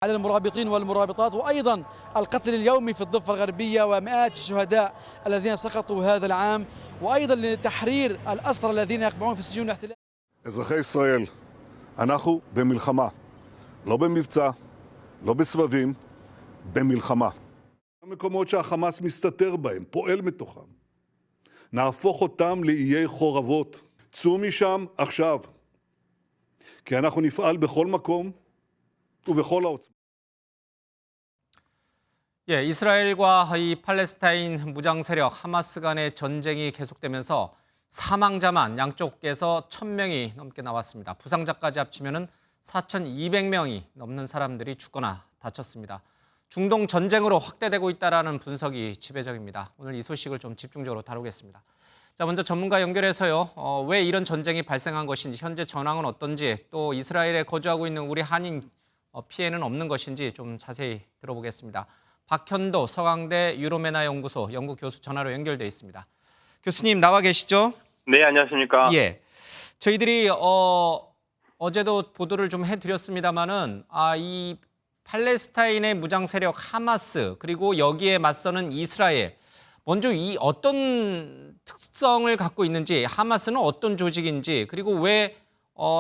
على المرابطين والمرابطات، وأيضا القتل اليومي في الضفة الغربية ومئات الشهداء الذين سقطوا هذا العام، وأيضا لتحرير الأسرى الذين يقبعون في سجون الاحتلال. אזרחי ישראל, אנחנו במלחמה, לא במבצע, לא בסבבים, במלחמה. המקומות שהחמאס מסתתר בהם, פועל מתוכם. נהפוך אותם לאיי חורבות. צאו משם עכשיו. כי אנחנו נפעל בכל מקום ובכל העוצמה. 예, 이스라엘과 이 팔레스타인 무장 세력 하마스 간의 전쟁이 계속되면서 사망자만 양쪽에서 1,000명이 넘게 나왔습니다. 부상자까지 합치면 4,200명이 넘는 사람들이 죽거나 다쳤습니다. 중동 전쟁으로 확대되고 있다는 분석이 지배적입니다. 오늘 이 소식을 좀 집중적으로 다루겠습니다. 자, 먼저 전문가 연결해서요. 왜 이런 전쟁이 발생한 것인지, 현재 전황은 어떤지, 또 이스라엘에 거주하고 있는 우리 한인 피해는 없는 것인지 좀 자세히 들어보겠습니다. 박현도 서강대 유로메나 연구소 연구 교수 전화로 연결돼 있습니다. 교수님 나와 계시죠? 네, 안녕하십니까? 예. 저희들이 어제도 보도를 좀 해드렸습니다만은 이 팔레스타인의 무장 세력 하마스, 그리고 여기에 맞서는 이스라엘, 먼저 이 어떤 특성을 갖고 있는지, 하마스는 어떤 조직인지, 그리고 왜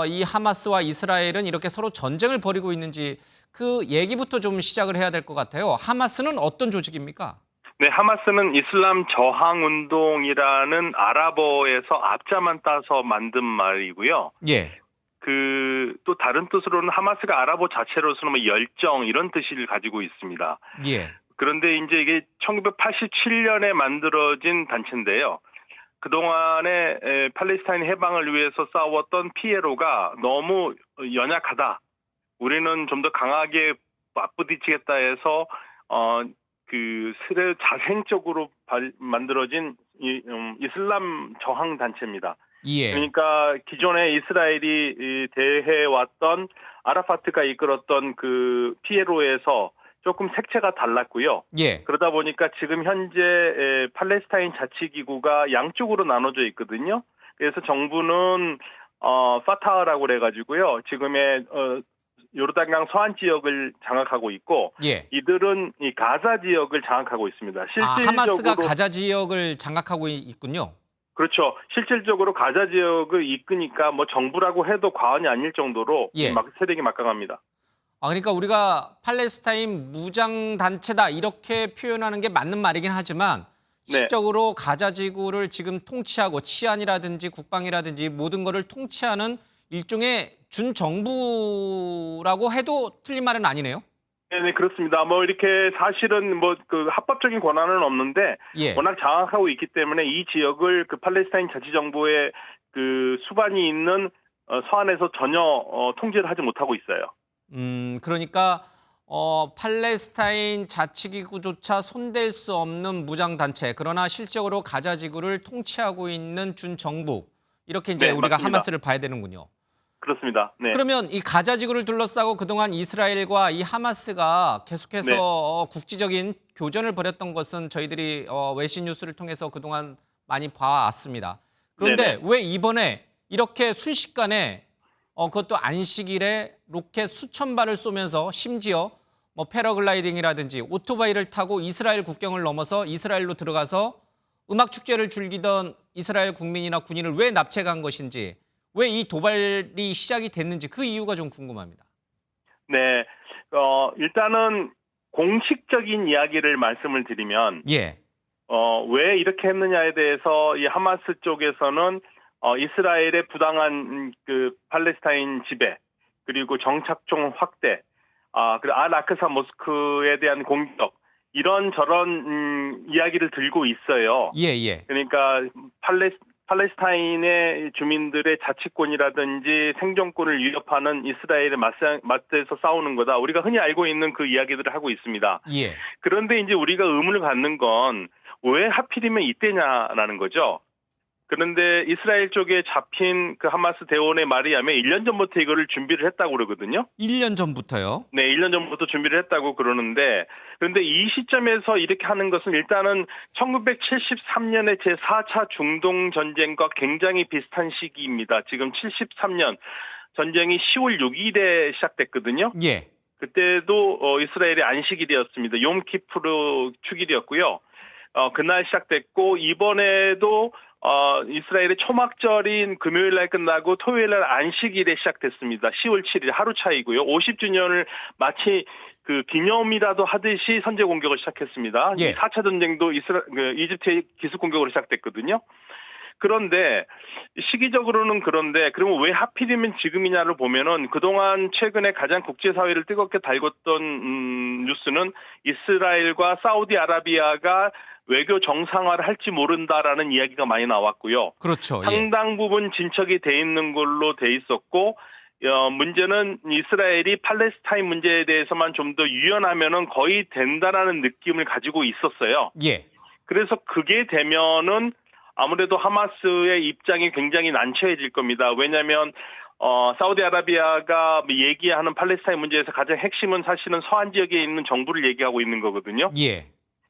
이 하마스와 이스라엘은 이렇게 서로 전쟁을 벌이고 있는지 그 얘기부터 좀 시작을 해야 될 것 같아요. 하마스는 어떤 조직입니까? 네, 하마스는 이슬람 저항운동이라는 아랍어에서 앞자만 따서 만든 말이고요. 예. 또 다른 뜻으로는 하마스가 아랍어 자체로서는 뭐 열정 이런 뜻을 가지고 있습니다. 예. 그런데 이제 이게 1987년에 만들어진 단체인데요. 그동안에 팔레스타인 해방을 위해서 싸웠던 피에로가 너무 연약하다. 우리는 좀 더 강하게 맞부딪히겠다 해서 자생적으로 만들어진 이슬람 저항 단체입니다. 예. 그러니까 기존에 이스라엘이 대해왔던 아라파트가 이끌었던 그 피에로에서 조금 색채가 달랐고요. 예. 그러다 보니까 지금 현재 팔레스타인 자치기구가 양쪽으로 나눠져 있거든요. 그래서 정부는 파타하라고 그래가지고요. 지금의 요르단강 서안 지역을 장악하고 있고, 예. 이들은 이 가자 지역을 장악하고 있습니다. 실질적으로 하마스가 가자 지역을 장악하고 있군요. 그렇죠. 실질적으로 가자 지역을 이끄니까 뭐 정부라고 해도 과언이 아닐 정도로 예. 세력이 막강합니다. 그러니까 우리가 팔레스타인 무장 단체다 이렇게 표현하는 게 맞는 말이긴 하지만 실적으로 가자 지구를 지금 통치하고 치안이라든지 국방이라든지 모든 거를 통치하는 일종의 준정부라고 해도 틀린 말은 아니네요. 네, 그렇습니다. 뭐 이렇게 사실은 뭐 그 합법적인 권한은 없는데 예. 워낙 장악하고 있기 때문에 이 지역을 그 팔레스타인 자치정부의 그 수반이 있는 서안에서 전혀 통제를 하지 못하고 있어요. 그러니까 팔레스타인 자치기구조차 손댈 수 없는 무장단체, 그러나 실적으로 가자 지구를 통치하고 있는 준정부, 이렇게 이제 네, 우리가 맞습니다. 하마스를 봐야 되는군요. 그렇습니다. 네. 그러면 이 가자 지구를 둘러싸고 그동안 이스라엘과 이 하마스가 계속해서 국지적인 교전을 벌였던 것은 저희들이 외신 뉴스를 통해서 그동안 많이 봐왔습니다. 그런데 왜 이번에 이렇게 순식간에 그것도 안식일에 로켓 수천 발을 쏘면서 심지어 뭐 패러글라이딩이라든지 오토바이를 타고 이스라엘 국경을 넘어서 이스라엘로 들어가서 음악 축제를 즐기던 이스라엘 국민이나 군인을 왜 납치한 것인지, 왜 이 도발이 시작이 됐는지 그 이유가 좀 궁금합니다. 네. 일단은 공식적인 이야기를 말씀을 드리면 예. 왜 이렇게 했느냐에 대해서 이 하마스 쪽에서는 이스라엘의 부당한 그 팔레스타인 지배, 그리고 정착종 확대, 그리고 알-아크사 모스크에 대한 공격, 이런저런 이야기를 들고 있어요. 예, 예. 그러니까 팔레스타인의 주민들의 자치권이라든지 생존권을 위협하는 이스라엘에 맞대서 싸우는 거다. 우리가 흔히 알고 있는 그 이야기들을 하고 있습니다. 예. 그런데 이제 우리가 의문을 갖는 건 왜 하필이면 이때냐라는 거죠. 그런데 이스라엘 쪽에 잡힌 그 하마스 대원의 말에 의하면 1년 전부터 이거를 준비를 했다고 그러거든요. 1년 전부터요? 네, 1년 전부터 준비를 했다고 그러는데, 그런데 이 시점에서 이렇게 하는 것은 일단은 1973년의 제4차 중동 전쟁과 굉장히 비슷한 시기입니다. 지금 73년 전쟁이 10월 6일에 시작됐거든요. 예. 그때도 이스라엘의 안식일이었습니다. 욤키푸르 축일이었고요. 그날 시작됐고 이번에도 이스라엘의 초막절인 금요일 날 끝나고 토요일 날 안식일에 시작됐습니다. 10월 7일 하루 차이고요. 50주년을 마치 그 기념이라도 하듯이 선제 공격을 시작했습니다. 예. 4차 전쟁도 이집트의 기습 공격으로 시작됐거든요. 그런데 시기적으로는 그런데 그러면 왜 하필이면 지금이냐를 보면은 그동안 최근에 가장 국제사회를 뜨겁게 달궜던 뉴스는 이스라엘과 사우디아라비아가 외교 정상화를 할지 모른다라는 이야기가 많이 나왔고요. 그렇죠. 예. 상당 부분 진척이 돼 있는 걸로 돼 있었고 문제는 이스라엘이 팔레스타인 문제에 대해서만 좀 더 유연하면은 거의 된다라는 느낌을 가지고 있었어요. 예. 그래서 그게 되면은 아무래도 하마스의 입장이 굉장히 난처해질 겁니다. 왜냐하면 사우디아라비아가 얘기하는 팔레스타인 문제에서 가장 핵심은 사실은 서한 지역에 있는 정부를 얘기하고 있는 거거든요. 예.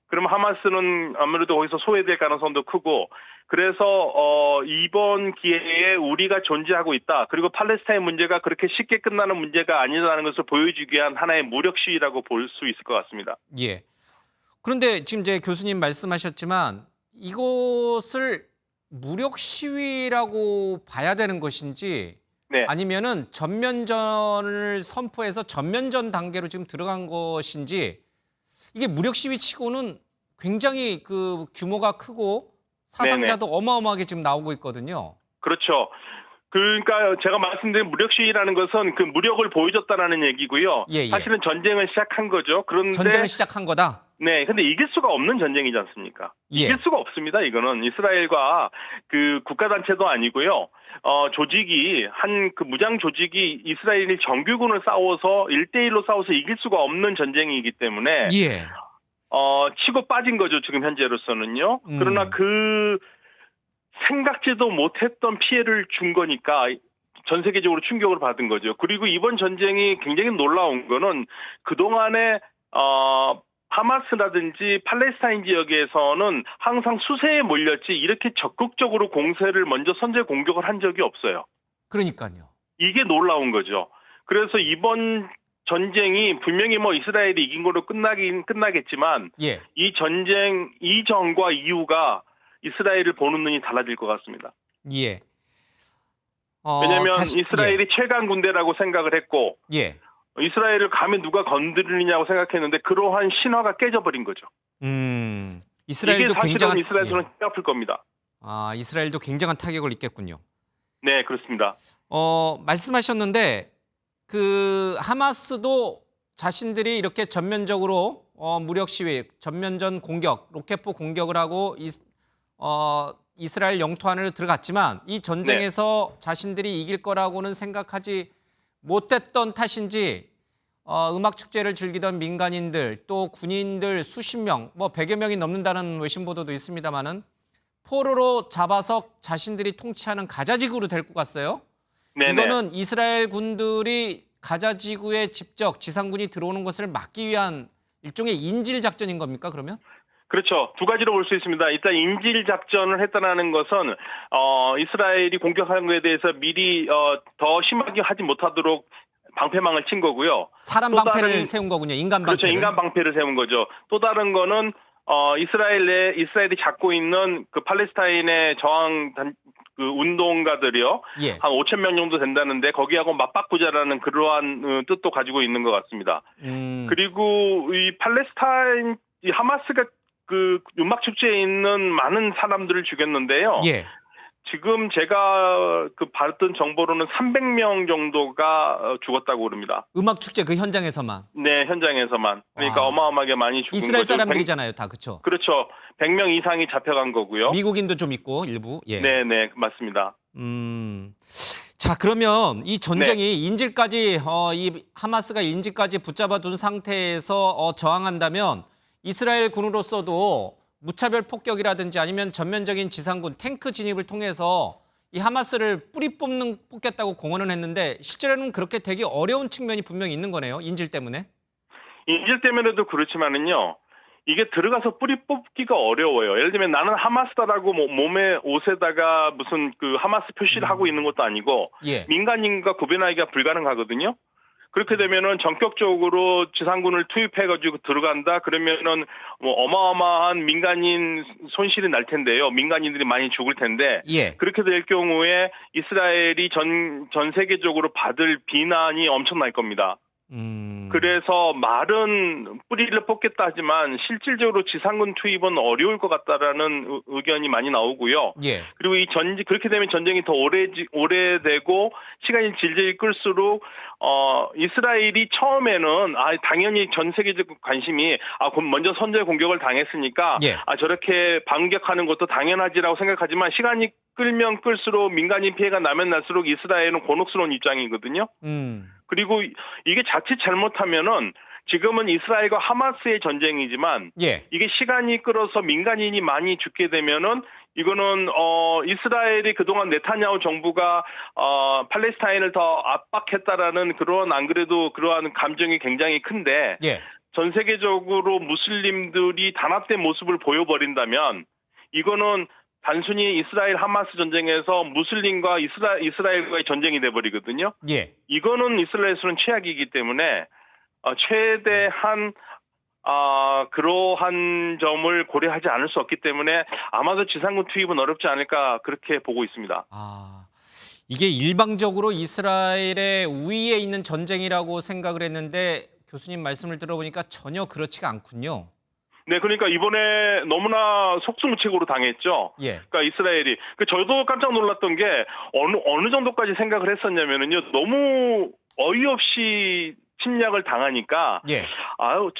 그럼 하마스는 아무래도 거기서 소외될 가능성도 크고 그래서 이번 기회에 우리가 존재하고 있다. 그리고 팔레스타인 문제가 그렇게 쉽게 끝나는 문제가 아니라는 것을 보여주기 위한 하나의 무력 시위라고 볼 수 있을 것 같습니다. 예. 그런데 지금 이제 교수님 말씀하셨지만 이것을 무력 시위라고 봐야 되는 것인지 네. 아니면은 전면전을 선포해서 전면전 단계로 지금 들어간 것인지 이게 무력 시위치고는 굉장히 그 규모가 크고 사상자도 어마어마하게 지금 나오고 있거든요. 그렇죠. 그러니까 제가 말씀드린 무력 시위라는 것은 그 무력을 보여줬다라는 얘기고요. 예, 예. 사실은 전쟁을 시작한 거죠. 그런데 전쟁을 시작한 거다. 네, 근데 이길 수가 없는 전쟁이지 않습니까? 예. 이길 수가 없습니다. 이거는 이스라엘과 그 국가단체도 아니고요. 조직이 한 그 무장 조직이 이스라엘이 정규군을 싸워서 1대1로 싸워서 이길 수가 없는 전쟁이기 때문에 예. 치고 빠진 거죠. 지금 현재로서는요. 그러나 그 생각지도 못했던 피해를 준 거니까 전 세계적으로 충격을 받은 거죠. 그리고 이번 전쟁이 굉장히 놀라운 거는 그동안에 하마스라든지 팔레스타인 지역에서는 항상 수세에 몰렸지 이렇게 적극적으로 공세를 먼저 선제 공격을 한 적이 없어요. 그러니까요. 이게 놀라운 거죠. 그래서 이번 전쟁이 분명히 뭐 이스라엘이 이긴 걸로 끝나겠지만 예. 이 전쟁 이전과 이후가 이스라엘을 보는 눈이 달라질 것 같습니다. 예. 왜냐하면 이스라엘이 최강 군대라고 생각을 했고 예. 이스라엘을 감히 누가 건드리냐고 생각했는데 그러한 신화가 깨져버린 거죠. 이스라엘도 이게 사실은 굉장한 이스라엘은 아플 겁니다. 이스라엘도 굉장한 타격을 입겠군요. 네, 그렇습니다. 말씀하셨는데 그 하마스도 자신들이 이렇게 전면적으로 무력 시위, 전면전 공격, 로켓포 공격을 하고 이스라엘 영토 안으로 들어갔지만 이 전쟁에서 자신들이 이길 거라고는 생각하지 못했던 탓인지 음악 축제를 즐기던 민간인들 또 군인들 수십 명, 뭐 100여 명이 넘는다는 외신 보도도 있습니다만은 포로로 잡아서 자신들이 통치하는 가자지구로 데리고 갔어요. 네네. 이거는 이스라엘 군들이 가자지구에 직접 지상군이 들어오는 것을 막기 위한 일종의 인질 작전인 겁니까? 그러면? 그렇죠. 두 가지로 볼 수 있습니다. 일단 인질 작전을 했다는 것은 이스라엘이 공격하는 것에 대해서 미리 더 심하게 하지 못하도록 방패망을 친 거고요. 사람 방패를 세운 거군요. 인간 방패를. 그렇죠. 인간 방패를 세운 거죠. 또 다른 거는 이스라엘이 잡고 있는 그 팔레스타인의 저항 그 운동가들이요. 예. 한 5천 명 정도 된다는데 거기하고 맞바꾸자라는 그러한 뜻도 가지고 있는 것 같습니다. 그리고 이 팔레스타인 이 하마스가 그 음악 축제에 있는 많은 사람들을 죽였는데요. 예. 지금 제가 그 봤던 정보로는 300명 정도가 죽었다고 그럽니다. 음악 축제 그 현장에서만. 네, 현장에서만. 그러니까 어마어마하게 많이 죽은 이스라엘 거죠. 사람들이잖아요, 다 그렇죠. 그렇죠. 100명 이상이 잡혀간 거고요. 미국인도 좀 있고 일부. 예. 네, 네, 맞습니다. 자, 그러면 이 전쟁이 인질까지 이 하마스가 인질까지 붙잡아둔 상태에서 저항한다면 이스라엘 군으로서도 무차별 폭격이라든지 아니면 전면적인 지상군 탱크 진입을 통해서 이 하마스를 뿌리 뽑겠다고 공언을 했는데 실제로는 그렇게 되기 어려운 측면이 분명히 있는 거네요. 인질 때문에. 인질 때문에도 그렇지만은요. 이게 들어가서 뿌리 뽑기가 어려워요. 예를 들면 나는 하마스다라고 몸에 옷에다가 무슨 그 하마스 표시를 하고 있는 것도 아니고 예. 민간인과 구별하기가 불가능하거든요. 그렇게 되면은 전격적으로 지상군을 투입해가지고 들어간다. 그러면은 뭐 어마어마한 민간인 손실이 날 텐데요. 민간인들이 많이 죽을 텐데 예. 그렇게 될 경우에 이스라엘이 전 세계적으로 받을 비난이 엄청날 겁니다. 그래서 말은 뿌리를 뽑겠다 하지만 실질적으로 지상군 투입은 어려울 것 같다라는 의견이 많이 나오고요. 예. 그리고 그렇게 되면 전쟁이 더 오래되고 시간이 질질 끌수록 이스라엘이 처음에는 당연히 전 세계적 관심이 먼저 선제 공격을 당했으니까 예. 저렇게 반격하는 것도 당연하지라고 생각하지만 시간이 끌면 끌수록 민간인 피해가 나면 날수록 이스라엘은 곤혹스러운 입장이거든요. 그리고 이게 자칫 잘못하면은 지금은 이스라엘과 하마스의 전쟁이지만 예. 이게 시간이 끌어서 민간인이 많이 죽게 되면은 이거는 이스라엘이 그동안 네타냐후 정부가 팔레스타인을 더 압박했다라는 그런 안 그래도 그러한 감정이 굉장히 큰데 예. 전 세계적으로 무슬림들이 단합된 모습을 보여버린다면 이거는 단순히 이스라엘 하마스 전쟁에서 무슬림과 이스라엘과의 전쟁이 돼버리거든요. 예. 이거는 이스라엘에서는 최악이기 때문에 최대한 그러한 점을 고려하지 않을 수 없기 때문에 아마도 지상군 투입은 어렵지 않을까 그렇게 보고 있습니다. 이게 일방적으로 이스라엘의 우위에 있는 전쟁이라고 생각을 했는데 교수님 말씀을 들어보니까 전혀 그렇지가 않군요. 네, 그러니까 이번에 너무나 속수무책으로 당했죠. 예. 그러니까 이스라엘이. 저도 깜짝 놀랐던 게 어느 정도까지 생각을 했었냐면은요. 너무 어이없이 침략을 당하니까 예.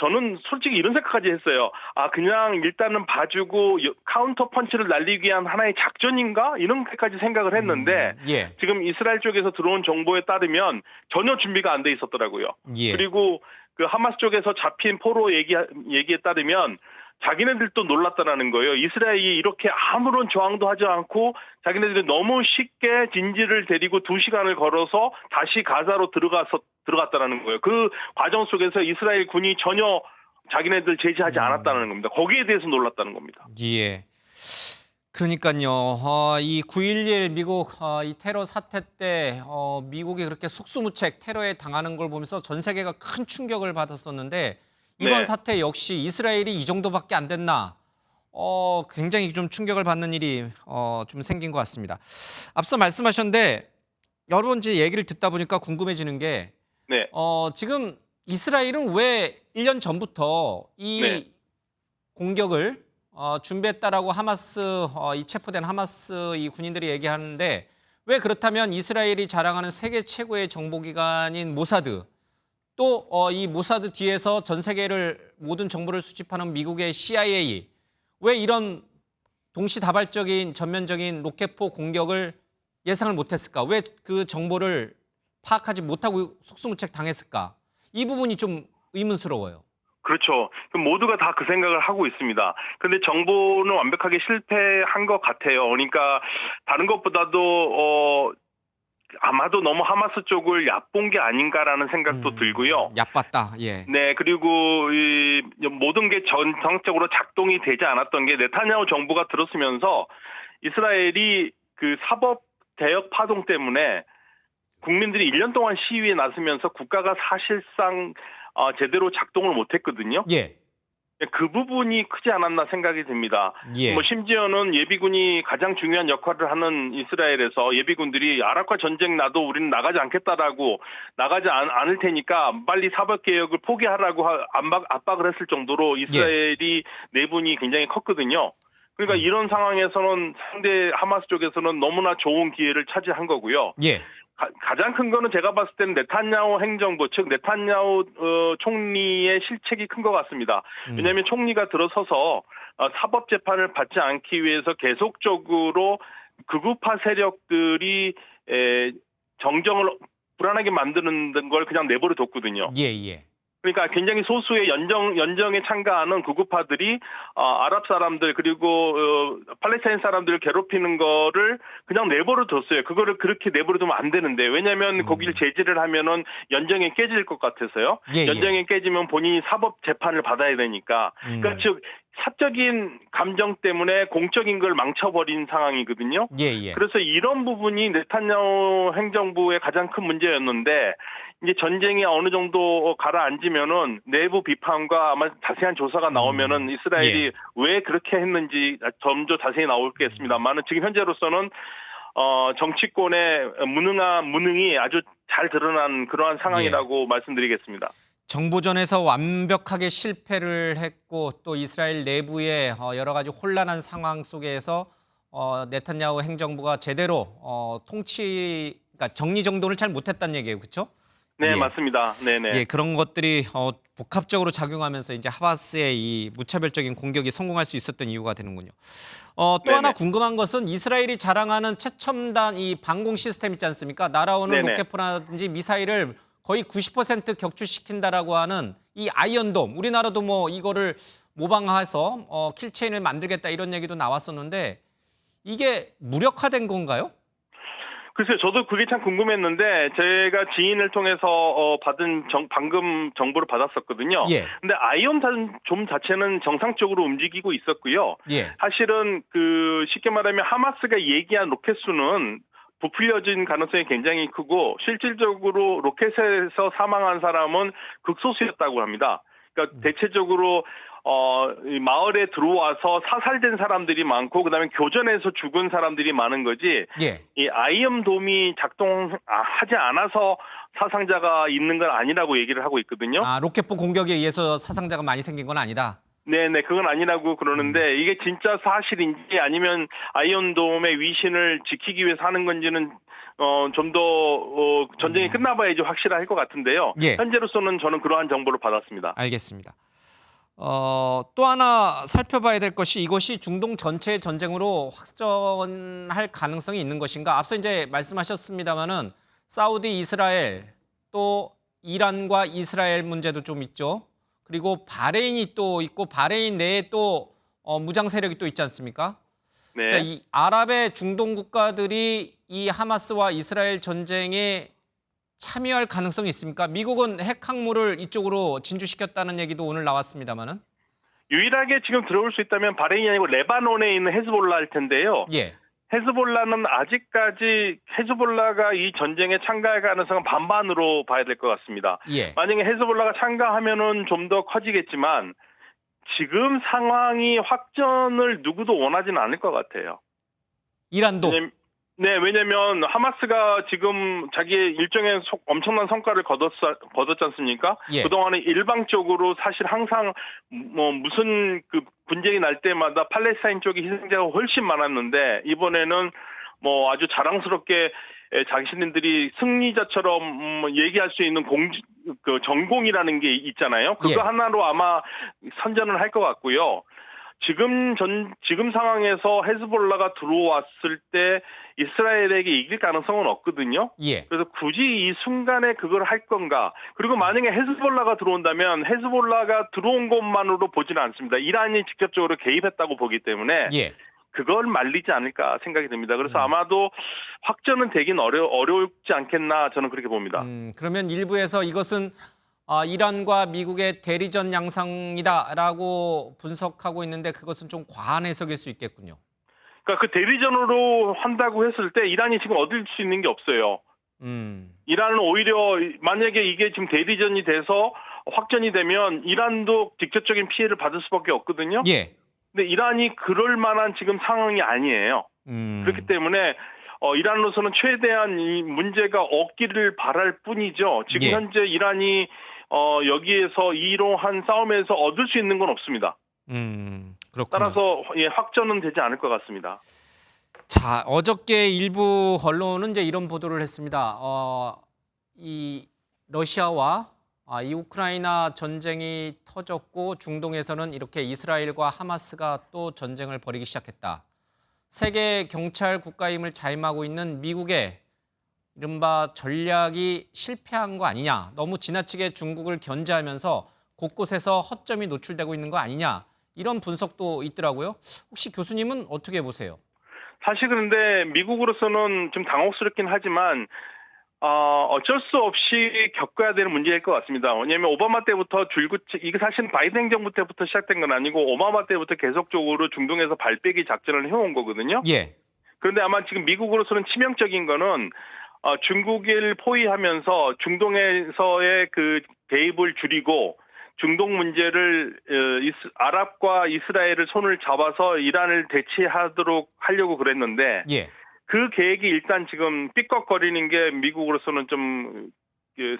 저는 솔직히 이런 생각까지 했어요. 그냥 일단은 봐주고 카운터 펀치를 날리기 위한 하나의 작전인가? 이렇게까지 생각을 했는데 예. 지금 이스라엘 쪽에서 들어온 정보에 따르면 전혀 준비가 안 돼 있었더라고요. 예. 그리고 그 하마스 쪽에서 잡힌 포로 얘기에 따르면 자기네들도 놀랐다라는 거예요. 이스라엘이 이렇게 아무런 저항도 하지 않고 자기네들이 너무 쉽게 진지를 데리고 2시간을 걸어서 다시 가자로 들어갔다라는 거예요. 그 과정 속에서 이스라엘 군이 전혀 자기네들 제지하지 않았다는 겁니다. 거기에 대해서 놀랐다는 겁니다. 예. 그러니까요. 이 9.11 미국 이 테러 사태 때 미국이 그렇게 속수무책 테러에 당하는 걸 보면서 전 세계가 큰 충격을 받았었는데 이번 네. 사태 역시 이스라엘이 이 정도밖에 안 됐나? 굉장히 좀 충격을 받는 일이 좀 생긴 것 같습니다. 앞서 말씀하셨는데 여러 번째 얘기를 듣다 보니까 궁금해지는 게 네. 지금 이스라엘은 왜 1년 전부터 이 네. 공격을 준비했다라고 하마스 이 체포된 하마스 이 군인들이 얘기하는데 왜 그렇다면 이스라엘이 자랑하는 세계 최고의 정보기관인 모사드 또 이 모사드 뒤에서 전 세계를 모든 정보를 수집하는 미국의 CIA 왜 이런 동시다발적인 전면적인 로켓포 공격을 예상을 못했을까? 왜 그 정보를 파악하지 못하고 속수무책 당했을까? 이 부분이 좀 의문스러워요. 그렇죠. 모두가 다 그 생각을 하고 있습니다. 그런데 정보는 완벽하게 실패한 것 같아요. 그러니까 다른 것보다도 아마도 너무 하마스 쪽을 얕본 게 아닌가라는 생각도 들고요. 얕봤다. 예. 네, 그리고 이 모든 게 전통적으로 작동이 되지 않았던 게 네타냐후 정부가 들었으면서 이스라엘이 그 사법 개혁 파동 때문에 국민들이 1년 동안 시위에 나서면서 국가가 사실상 제대로 작동을 못했거든요. 예. 그 부분이 크지 않았나 생각이 듭니다. 예. 심지어는 예비군이 가장 중요한 역할을 하는 이스라엘에서 예비군들이 아랍과 전쟁 나도 우리는 나가지 않겠다라고 나가지 않을 테니까 빨리 사법개혁을 포기하라고 압박을 했을 정도로 이스라엘이 내분이 굉장히 컸거든요. 그러니까 이런 상황에서는 상대 하마스 쪽에서는 너무나 좋은 기회를 차지한 거고요. 예. 가장 큰 거는 제가 봤을 때는 네타냐후 행정부, 즉 네타냐후 총리의 실책이 큰 것 같습니다. 왜냐하면 총리가 들어서서 사법 재판을 받지 않기 위해서 계속적으로 극우파 세력들이 정정을 불안하게 만드는 걸 그냥 내버려 뒀거든요. 예. 그러니까 굉장히 소수의 연정에 참가하는 극우파들이 아랍 사람들 그리고 팔레스타인 사람들을 괴롭히는 거를 그냥 내버려 뒀어요. 그거를 그렇게 내버려 두면 안 되는데 왜냐하면 거기를 제지를 하면은 연정이 깨질 것 같아서요. 예. 연정이 깨지면 본인이 사법 재판을 받아야 되니까. 그러니까 즉 사적인 감정 때문에 공적인 걸 망쳐버린 상황이거든요. 예. 그래서 이런 부분이 네타냐후 행정부의 가장 큰 문제였는데 이제 전쟁이 어느 정도 가라앉으면은 내부 비판과 아마 자세한 조사가 나오면은 이스라엘이 예. 왜 그렇게 했는지 좀 더 자세히 나오겠습니다만은 지금 현재로서는 정치권의 무능이 아주 잘 드러난 그러한 상황이라고 말씀드리겠습니다. 정보전에서 완벽하게 실패를 했고 또 이스라엘 내부의 여러 가지 혼란한 상황 속에서 네타냐후 행정부가 제대로 그러니까 정리정돈을 잘 못했다는 얘기예요, 그렇죠? 네, 예. 맞습니다. 네네. 예, 그런 것들이 복합적으로 작용하면서 이제 하마스의 이 무차별적인 공격이 성공할 수 있었던 이유가 되는군요. 또 네네. 하나 궁금한 것은 이스라엘이 자랑하는 최첨단 이 방공 시스템 있지 않습니까? 날아오는 네네. 로켓포라든지 미사일을 거의 90% 격추시킨다라고 하는 이 아이언돔, 우리나라도 뭐 이거를 모방해서 킬체인을 만들겠다 이런 얘기도 나왔었는데 이게 무력화된 건가요? 글쎄요, 저도 그게 참 궁금했는데 제가 지인을 통해서 받은 방금 정보를 받았었거든요. 예. 근데 아이언돔 자체는 정상적으로 움직이고 있었고요. 예. 사실은 쉽게 말하면 하마스가 얘기한 로켓 수는 부풀려진 가능성이 굉장히 크고 실질적으로 로켓에서 사망한 사람은 극소수였다고 합니다. 그러니까 대체적으로 이 마을에 들어와서 사살된 사람들이 많고 그다음에 교전에서 죽은 사람들이 많은 거지. 예. 이 아이언돔이 작동하지 않아서 사상자가 있는 건 아니라고 얘기를 하고 있거든요. 아, 로켓포 공격에 의해서 사상자가 많이 생긴 건 아니다. 네네, 그건 아니라고 그러는데 이게 진짜 사실인지 아니면 아이언돔의 위신을 지키기 위해서 하는 건지는 좀 더 전쟁이 끝나봐야지 확실할 것 같은데요. 예. 현재로서는 저는 그러한 정보를 받았습니다. 알겠습니다. 또 하나 살펴봐야 될 것이 이것이 중동 전체의 전쟁으로 확전할 가능성이 있는 것인가? 앞서 이제 말씀하셨습니다마는 사우디, 이스라엘 또 이란과 이스라엘 문제도 좀 있죠. 그리고 바레인이 또 있고 바레인 내에 또 무장 세력이 또 있지 않습니까? 네. 자, 이 아랍의 중동 국가들이 이 하마스와 이스라엘 전쟁에 참여할 가능성이 있습니까? 미국은 핵 항모를 이쪽으로 진주시켰다는 얘기도 오늘 나왔습니다만은. 유일하게 지금 들어올 수 있다면 바레인이 아니고 레바논에 있는 헤즈볼라일 텐데요. 예. 헤즈볼라는 아직까지 헤즈볼라가 이 전쟁에 참가할 가능성은 반반으로 봐야 될 것 같습니다. 예. 만약에 헤즈볼라가 참가하면은 좀 더 커지겠지만 지금 상황이 확전을 누구도 원하지는 않을 것 같아요. 이란도. 왜냐면 하마스가 지금 자기의 일정의 엄청난 성과를 거뒀지 않습니까? 예. 그동안에 일방적으로 사실 항상 무슨 분쟁이 날 때마다 팔레스타인 쪽의 희생자가 훨씬 많았는데 이번에는 아주 자랑스럽게 자신들이 승리자처럼 얘기할 수 있는 전공이라는 게 있잖아요. 그거 예. 하나로 아마 선전을 할 것 같고요. 지금 상황에서 헤즈볼라가 들어왔을 때 이스라엘에게 이길 가능성은 없거든요. 예. 그래서 굳이 이 순간에 그걸 할 건가? 그리고 만약에 헤즈볼라가 들어온다면 헤즈볼라가 들어온 것만으로 보지는 않습니다. 이란이 직접적으로 개입했다고 보기 때문에 예. 그걸 말리지 않을까 생각이 듭니다. 그래서 아마도 확전은 되긴 어렵지 않겠나 저는 그렇게 봅니다. 그러면 일부에서 이것은 이란과 미국의 대리전 양상이다라고 분석하고 있는데 그것은 좀 과한 해석일 수 있겠군요. 그러니까 그 대리전으로 한다고 했을 때 이란이 지금 얻을 수 있는 게 없어요. 이란은 오히려 만약에 이게 지금 대리전이 돼서 확전이 되면 이란도 직접적인 피해를 받을 수밖에 없거든요. 예. 근데 이란이 그럴 만한 지금 상황이 아니에요. 그렇기 때문에 이란으로서는 최대한 이 문제가 없기를 바랄 뿐이죠. 지금 예. 현재 이란이 여기에서 이러한 싸움에서 얻을 수 있는 건 없습니다. 그렇군요. 따라서 확전은 되지 않을 것 같습니다. 자, 어저께 일부 언론은 이제 이런 보도를 했습니다. 이 러시아와 이 우크라이나 전쟁이 터졌고 중동에서는 이렇게 이스라엘과 하마스가 또 전쟁을 벌이기 시작했다. 세계 경찰 국가임을 자임하고 있는 미국의 이른바 전략이 실패한 거 아니냐. 너무 지나치게 중국을 견제하면서 곳곳에서 허점이 노출되고 있는 거 아니냐. 이런 분석도 있더라고요. 혹시 교수님은 어떻게 보세요? 사실 그런데 미국으로서는 좀 당혹스럽긴 하지만 어쩔 수 없이 겪어야 되는 문제일 것 같습니다. 왜냐하면 오바마 때부터 이게 사실 바이든 행정부 때부터 시작된 건 아니고 오바마 때부터 계속적으로 중동에서 발빼기 작전을 해온 거거든요. 예. 그런데 아마 지금 미국으로서는 치명적인 거는 중국을 포위하면서 중동에서의 그 개입을 줄이고 중동 문제를 아랍과 이스라엘을 손을 잡아서 이란을 대치하도록 하려고 그랬는데 예. 그 계획이 일단 지금 삐걱거리는 게 미국으로서는 좀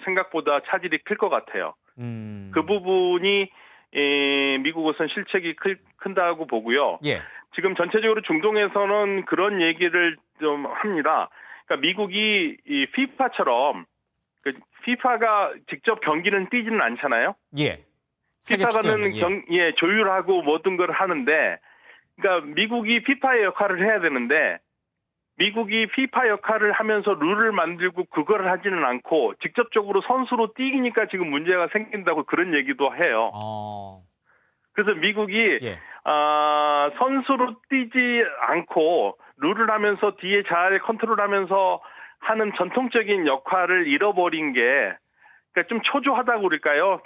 생각보다 차질이 클 것 같아요. 그 부분이 미국으로서는 실책이 큰다고 보고요. 예. 지금 전체적으로 중동에서는 그런 얘기를 좀 합니다. 그러니까 미국이 이 FIFA처럼 FIFA가 직접 경기는 뛰지는 않잖아요. 예. FIFA가는 조율하고 모든 걸 하는데, 그러니까 미국이 FIFA의 역할을 해야 되는데 미국이 FIFA 역할을 하면서 룰을 만들고 그걸 하지는 않고 직접적으로 선수로 뛰기니까 지금 문제가 생긴다고 그런 얘기도 해요. 그래서 미국이 선수로 뛰지 않고 룰을 하면서 뒤에 잘 컨트롤하면서 하는 전통적인 역할을 잃어버린 게 그러니까 좀 초조하다고 그럴까요?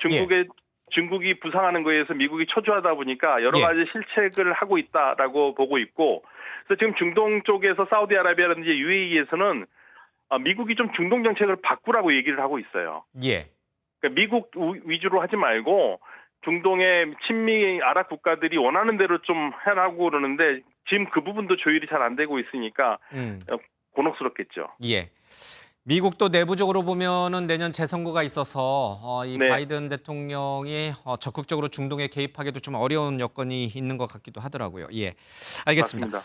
중국이 부상하는 거에 의해서 미국이 초조하다 보니까 여러 가지 실책을 하고 있다라고 보고 있고, 그래서 지금 중동 쪽에서 사우디아라비아라든지 UAE에서는 미국이 좀 중동 정책을 바꾸라고 얘기를 하고 있어요. 예. 그러니까 미국 위주로 하지 말고 중동의 친미 아랍 국가들이 원하는 대로 좀 해라고 그러는데 지금 그 부분도 조율이 잘 안 되고 있으니까 곤혹스럽겠죠. 예. 미국도 내부적으로 보면은 내년 재선거가 있어서 이 바이든 대통령이 적극적으로 중동에 개입하기도 좀 어려운 여건이 있는 것 같기도 하더라고요. 예, 알겠습니다.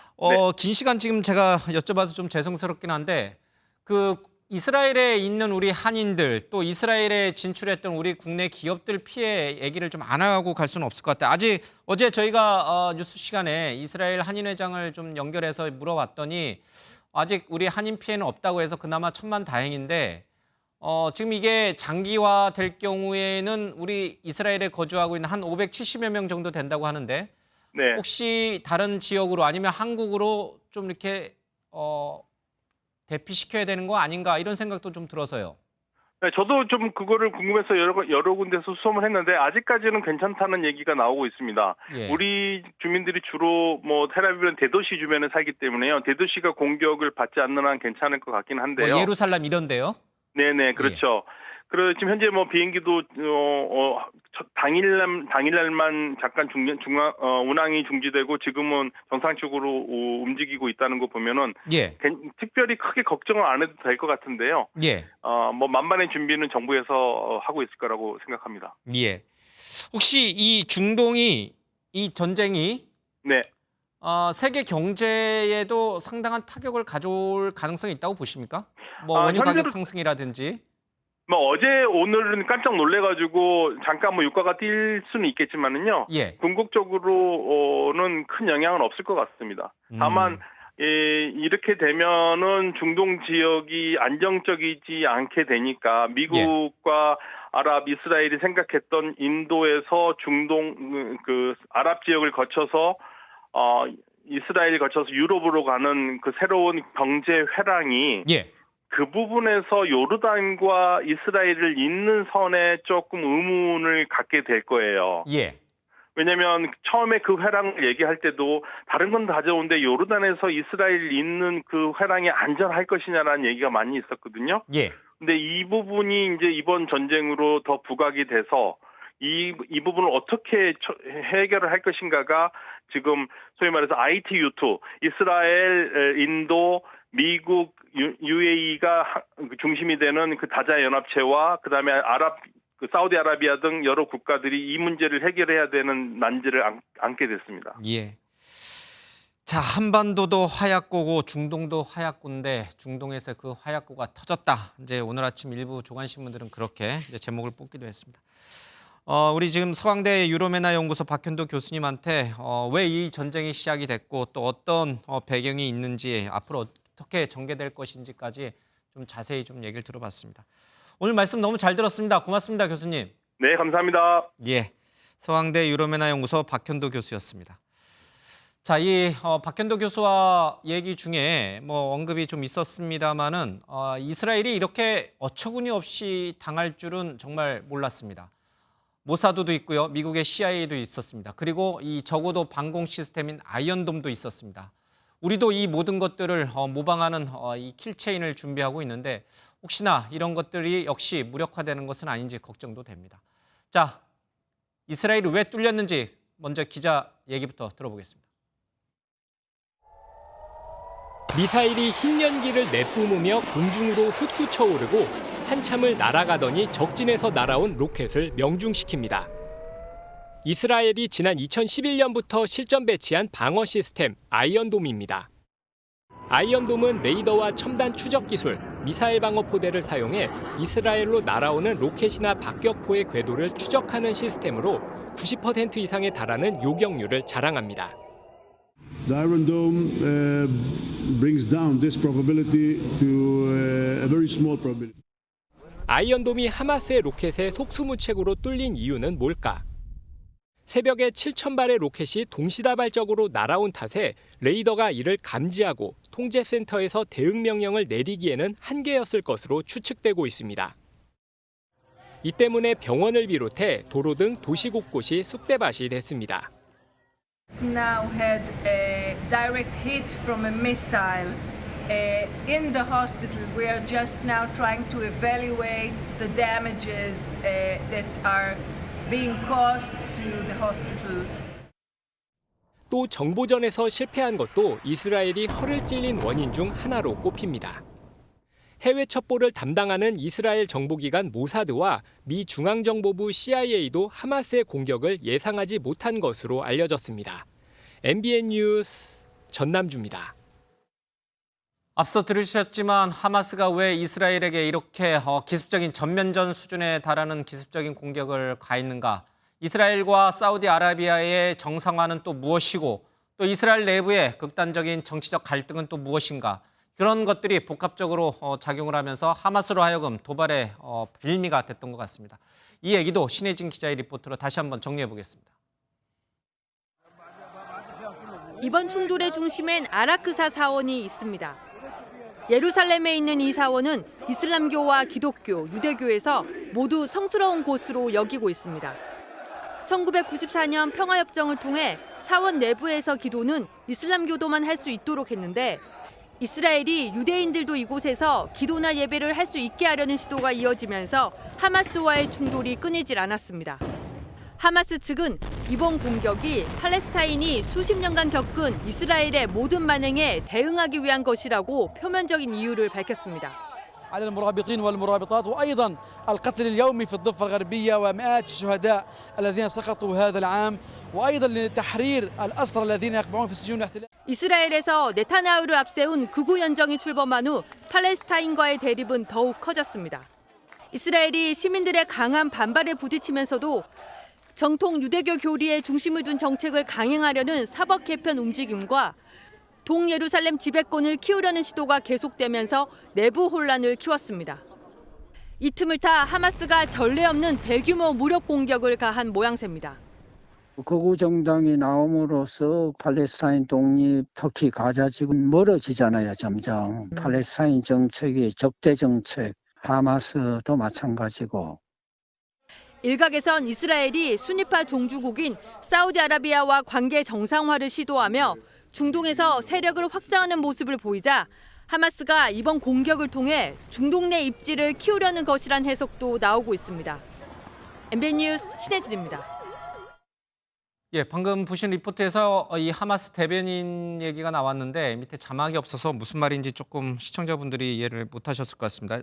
긴 시간 지금 제가 여쭤봐서 좀 죄송스럽긴 한데 그 이스라엘에 있는 우리 한인들 또 이스라엘에 진출했던 우리 국내 기업들 피해 얘기를 좀 안 하고 갈 수는 없을 것 같아요. 아직 어제 저희가 뉴스 시간에 이스라엘 한인회장을 좀 연결해서 물어봤더니 아직 우리 한인 피해는 없다고 해서 그나마 천만다행인데 지금 이게 장기화 될 경우에는 우리 이스라엘에 거주하고 있는 한 570여 명 정도 된다고 하는데 혹시 다른 지역으로 아니면 한국으로 좀 이렇게 대피시켜야 되는 거 아닌가 이런 생각도 좀 들어서요. 네, 저도 좀 그거를 궁금해서 여러 군데서 수소문 했는데 아직까지는 괜찮다는 얘기가 나오고 있습니다. 우리 주민들이 주로 뭐 텔아비브는 대도시 주변에 살기 때문에요. 대도시가 공격을 받지 않는 한 괜찮을 것 같긴 한데요. 뭐 예루살렘 이런데요? 네네, 그렇죠. 그리고 지금 현재 뭐 비행기도 당일날만 잠깐 운항이 중지되고 지금은 정상적으로 움직이고 있다는 거 보면은 특별히 크게 걱정을 안 해도 될 것 같은데요. 뭐 만반의 준비는 정부에서 하고 있을 거라고 생각합니다. 예. 혹시 이 중동이 이 전쟁이 세계 경제에도 상당한 타격을 가져올 가능성이 있다고 보십니까? 뭐 원유 가격 상승이라든지. 뭐 어제 오늘은 깜짝 놀래가지고 잠깐 뭐 유가가 뛸 수는 있겠지만은요. 궁극적으로는 큰 영향은 없을 것 같습니다. 다만 이렇게 되면은 중동 지역이 안정적이지 않게 되니까 미국과 아랍 이스라엘이 생각했던 인도에서 중동 그 아랍 지역을 거쳐서 이스라엘을 거쳐서 유럽으로 가는 그 새로운 경제 회랑이 그 부분에서 요르단과 이스라엘을 잇는 선에 조금 의문을 갖게 될 거예요. 왜냐하면 처음에 그 회랑을 얘기할 때도 다른 건 다 좋은데 요르단에서 이스라엘을 잇는 그 회랑이 안전할 것이냐라는 얘기가 많이 있었거든요. 근데 이 부분이 이제 이번 전쟁으로 더 부각이 돼서 이 부분을 어떻게 해결을 할 것인가가 지금 소위 말해서 ITU2, 이스라엘, 인도, 미국, UAE가 중심이 되는 그 다자연합체와 그다음에 사우디아라비아 등 여러 국가들이 이 문제를 해결해야 되는 난제를 안게 됐습니다. 자, 한반도도 화약고고 중동도 화약고인데 중동에서 그 화약고가 터졌다. 이제 오늘 아침 일부 조간신문들은 그렇게 이제 제목을 뽑기도 했습니다. 우리 지금 서강대 유로메나 연구소 박현도 교수님한테 왜 이 전쟁이 시작이 됐고 또 어떤 배경이 있는지 앞으로 어떻게 전개될 것인지까지 좀 자세히 좀 얘기를 들어봤습니다. 오늘 말씀 너무 잘 들었습니다. 고맙습니다, 교수님. 네, 감사합니다. 서강대 유로메나 연구소 박현도 교수였습니다. 자, 이 박현도 교수와 얘기 중에 뭐 언급이 좀 있었습니다만은 이스라엘이 이렇게 어처구니 없이 당할 줄은 정말 몰랐습니다. 모사드도 있고요, 미국의 CIA도 있었습니다. 그리고 이 적어도 방공 시스템인 아이언돔도 있었습니다. 우리도 이 모든 것들을 모방하는 이 킬체인을 준비하고 있는데 혹시나 이런 것들이 역시 무력화되는 것은 아닌지 걱정도 됩니다. 자, 이스라엘이 왜 뚫렸는지 먼저 기자 얘기부터 들어보겠습니다. 미사일이 흰 연기를 내뿜으며 공중으로 솟구쳐 오르고 한참을 날아가더니 적진에서 날아온 로켓을 명중시킵니다. 이스라엘이 지난 2011년부터 실전 배치한 방어 시스템 아이언돔입니다. 아이언돔은 레이더와 첨단 추적 기술, 미사일 방어 포대를 사용해 이스라엘로 날아오는 로켓이나 박격포의 궤도를 추적하는 시스템으로 90% 이상에 달하는 요격률을 자랑합니다. The Iron Dome brings down this probability to a very small probability. 아이언돔이 하마스의 로켓에 속수무책으로 뚫린 이유는 뭘까? 새벽에 7,000발의 로켓이 동시다발적으로 날아온 탓에 레이더가 이를 감지하고 통제센터에서 대응 명령을 내리기에는 한계였을 것으로 추측되고 있습니다. 이 때문에 병원을 비롯해 도로 등 도시 곳곳이 쑥대밭이 됐습니다. Now had a direct hit from a missile in the hospital. We are just now trying to evaluate the damages that are being caused to the hospital. 또 정보전에서 실패한 것도 이스라엘이 허를 찔린 원인 중 하나로 꼽힙니다. 해외 첩보를 담당하는 이스라엘 정보기관 모사드와 미 중앙정보부 CIA도 하마스의 공격을 예상하지 못한 것으로 알려졌습니다. MBN 뉴스 전남주입니다. 앞서 들으셨지만 하마스가 왜 이스라엘에게 이렇게 기습적인 전면전 수준에 달하는 기습적인 공격을 가했는가? 이스라엘과 사우디아라비아의 정상화는 또 무엇이고 또 이스라엘 내부의 극단적인 정치적 갈등은 또 무엇인가? 그런 것들이 복합적으로 작용을 하면서 하마스로 하여금 도발의 빌미가 됐던 것 같습니다. 이 얘기도 신혜진 기자의 리포트로 다시 한번 정리해 보겠습니다. 이번 충돌의 중심엔 아라크사 사원이 있습니다. 예루살렘에 있는 이 사원은 이슬람교와 기독교, 유대교에서 모두 성스러운 곳으로 여기고 있습니다. 1994년 평화협정을 통해 사원 내부에서 기도는 이슬람교도만 할 수 있도록 했는데 이스라엘이 유대인들도 이곳에서 기도나 예배를 할 수 있게 하려는 시도가 이어지면서 하마스와의 충돌이 끊이질 않았습니다. 하마스 측은 이번 공격이 팔레스타인이 수십 년간 겪은 이스라엘의 모든 만행에 대응하기 위한 것이라고 표면적인 이유를 밝혔습니다. على المرابطين والمرابطات وأيضا القتل اليومي في الضفة الغربية ومئات الشهداء الذين سقطوا هذا العام وأيضا لتحرير الأسرى الذين يقبعون في سجون الاحتلال. 이스라엘에서 네타냐후를 앞세운 극우 연정이 출범한 후 팔레스타인과의 대립은 더욱 커졌습니다. 이스라엘이 시민들의 강한 반발에 부딪히면서도 정통 유대교 교리에 중심을 둔 정책을 강행하려는 사법 개편 움직임과 동예루살렘 지배권을 키우려는 시도가 계속되면서 내부 혼란을 키웠습니다. 이 틈을 타 하마스가 전례 없는 대규모 무력 공격을 가한 모양새입니다. 극우 정당이 나옴으로써 팔레스타인 독립, 특히 가자 지금 멀어지잖아요. 점점 팔레스타인 정책이 적대 정책, 하마스도 마찬가지고. 일각에선 이스라엘이 순위파 종주국인 사우디아라비아와 관계 정상화를 시도하며 중동에서 세력을 확장하는 모습을 보이자 하마스가 이번 공격을 통해 중동 내 입지를 키우려는 것이란 해석도 나오고 있습니다. MBN 뉴스 신혜진입니다. 예, 방금 보신 리포트에서 이 하마스 대변인 얘기가 나왔는데 밑에 자막이 없어서 무슨 말인지 조금 시청자분들이 이해를 못하셨을 것 같습니다.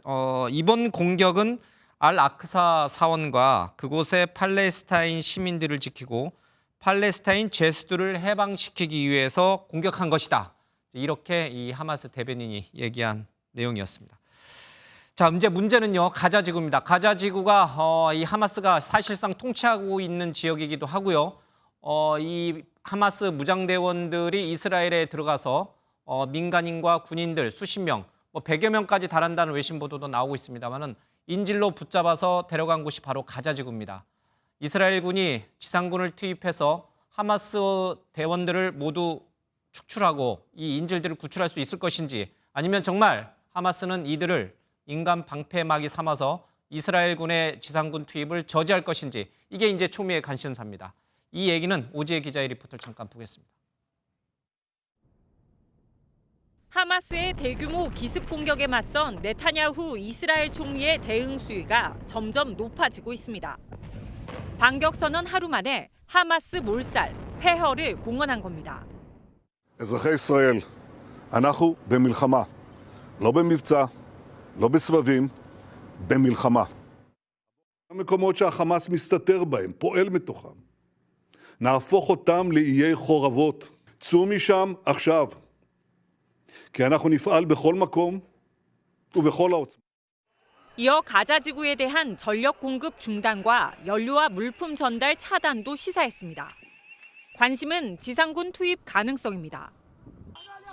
이번 공격은 알-아크사 사원과 그곳의 팔레스타인 시민들을 지키고 팔레스타인 죄수들을 해방시키기 위해서 공격한 것이다. 이렇게 이 하마스 대변인이 얘기한 내용이었습니다. 자, 이제 문제는요, 가자 지구입니다. 가자 지구가 이 하마스가 사실상 통치하고 있는 지역이기도 하고요. 이 하마스 무장대원들이 이스라엘에 들어가서 민간인과 군인들 수십 명, 100여 명까지 달한다는 외신 보도도 나오고 있습니다만은 인질로 붙잡아서 데려간 곳이 바로 가자 지구입니다. 이스라엘군이 지상군을 투입해서 하마스 대원들을 모두 축출하고 이 인질들을 구출할 수 있을 것인지 아니면 정말 하마스는 이들을 인간 방패막이 삼아서 이스라엘군의 지상군 투입을 저지할 것인지 이게 이제 초미의 관심사입니다. 이 얘기는 오지혜 기자의 리포트를 잠깐 보겠습니다. 하마스의 대규모 기습 공격에 맞선 네타냐후 이스라엘 총리의 대응 수위가 점점 높아지고 있습니다. 반격 선언 하루 만에 하마스 몰살, 폐허를 공언한 겁니다. אזרחי ישראל, אנחנו במלחמה. לא במבצע, לא בסבבים, במלחמה. המקומות שהחמאס מסתתר בהם, פועל מתוכם. נהפוך אותם לאיי חורבות. צאו משם עכשיו. כי אנחנו נפעל בכל מקום ובכל העוצמה. 이어 가자 지구에 대한 전력 공급 중단과 연료와 물품 전달 차단도 시사했습니다. 관심은 지상군 투입 가능성입니다.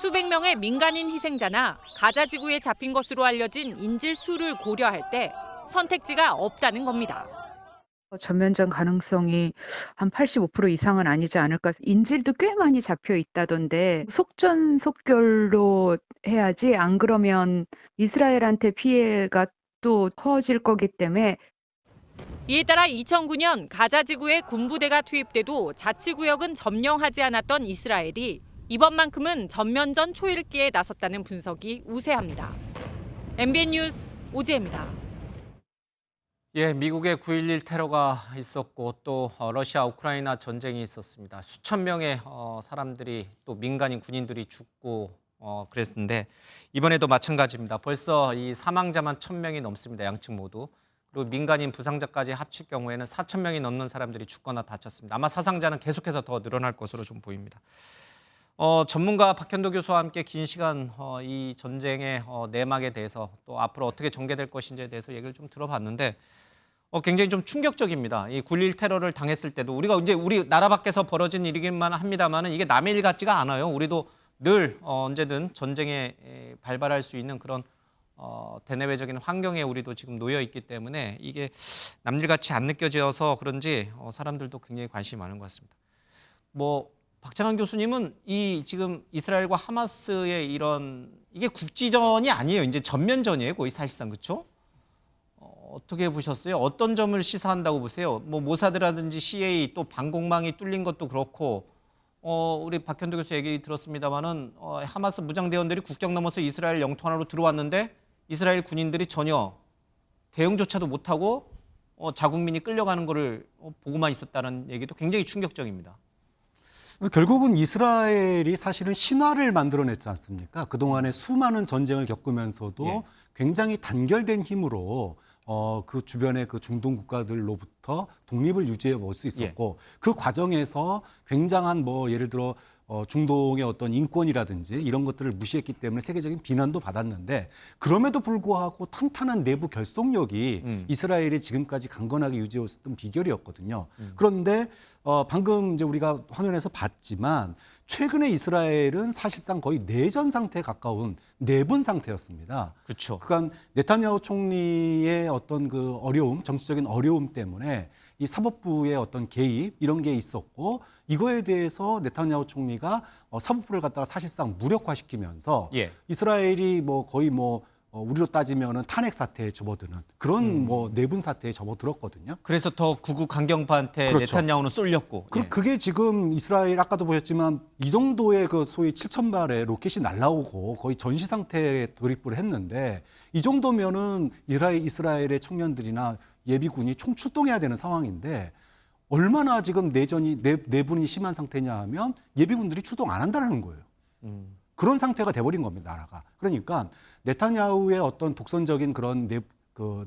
수백 명의 민간인 희생자나 가자 지구에 잡힌 것으로 알려진 인질 수를 고려할 때 선택지가 없다는 겁니다. 전면전 가능성이 한 85% 이상은 아니지 않을까. 인질도 꽤 많이 잡혀 있다던데 속전속결로 해야지 안 그러면 이스라엘한테 피해가 또 커질 거기 때문에. 이에 따라 2009년 가자 지구에 군부대가 투입돼도 자치구역은 점령하지 않았던 이스라엘이 이번만큼은 전면전 초읽기에 나섰다는 분석이 우세합니다. MBN 뉴스 오지혜입니다. 예, 미국의 9.11 테러가 있었고 또 러시아 우크라이나 전쟁이 있었습니다. 수천 명의 사람들이 또 민간인 군인들이 죽고 그랬는데 이번에도 마찬가지입니다. 벌써 이 사망자만 1,000명이 넘습니다. 양측 모두. 그리고 민간인 부상자까지 합칠 경우에는 4,000명이 넘는 사람들이 죽거나 다쳤습니다. 아마 사상자는 계속해서 더 늘어날 것으로 좀 보입니다. 전문가 박현도 교수와 함께 긴 시간 이 전쟁의 내막에 대해서 또 앞으로 어떻게 전개될 것인지에 대해서 얘기를 좀 들어봤는데 굉장히 좀 충격적입니다. 이 9.11 테러를 당했을 때도 우리가 이제 우리 나라 밖에서 벌어진 일이기만 합니다만은 이게 남의 일 같지가 않아요. 우리도 늘 언제든 전쟁에 발발할 수 있는 그런 대내외적인 환경에 우리도 지금 놓여 있기 때문에 이게 남일 같이 안 느껴져서 그런지 사람들도 굉장히 관심이 많은 것 같습니다. 박창환 교수님은 이 지금 이스라엘과 하마스의 이게 국지전이 아니에요. 이제 전면전이에요. 거의 사실상 그렇죠? 어떻게 보셨어요? 어떤 점을 시사한다고 보세요? 모사드라든지 CIA 또 방공망이 뚫린 것도 그렇고 우리 박현도 교수 얘기 들었습니다마는 하마스 무장대원들이 국경 넘어서 이스라엘 영토 안으로 들어왔는데 이스라엘 군인들이 전혀 대응조차도 못하고 자국민이 끌려가는 거를 보고만 있었다는 얘기도 굉장히 충격적입니다. 결국은 이스라엘이 사실은 신화를 만들어냈지 않습니까? 그동안에 수많은 전쟁을 겪으면서도 굉장히 단결된 힘으로 그 주변의 그 중동 국가들로부터 독립을 유지해 볼 수 있었고 그 과정에서 굉장한 예를 들어 중동의 어떤 인권이라든지 이런 것들을 무시했기 때문에 세계적인 비난도 받았는데 그럼에도 불구하고 탄탄한 내부 결속력이 이스라엘이 지금까지 강건하게 유지해왔던 비결이었거든요. 그런데 방금 이제 우리가 화면에서 봤지만 최근에 이스라엘은 사실상 거의 내전 상태에 가까운 내분 상태였습니다. 그렇죠. 그러니까 네타냐후 총리의 어떤 그 어려움, 정치적인 어려움 때문에 이 사법부의 어떤 개입 이런 게 있었고 이거에 대해서 네타냐후 총리가 사법부를 갖다가 사실상 무력화시키면서 이스라엘이 거의 우리로 따지면은 탄핵 사태에 접어드는 그런 내분 사태에 접어들었거든요. 그래서 더 구구 강경파한테 그렇죠. 네타냐후는 쏠렸고. 그게 지금 이스라엘 아까도 보셨지만 이 정도의 그 소위 7,000발의 로켓이 날라오고 거의 전시 상태에 돌입을 했는데 이 정도면은 이스라엘의 청년들이나 예비군이 총출동해야 되는 상황인데 얼마나 지금 내분이 심한 상태냐 하면 예비군들이 출동 안 한다는 거예요. 그런 상태가 돼버린 겁니다, 나라가. 그러니까 네타냐후의 어떤 독선적인 그런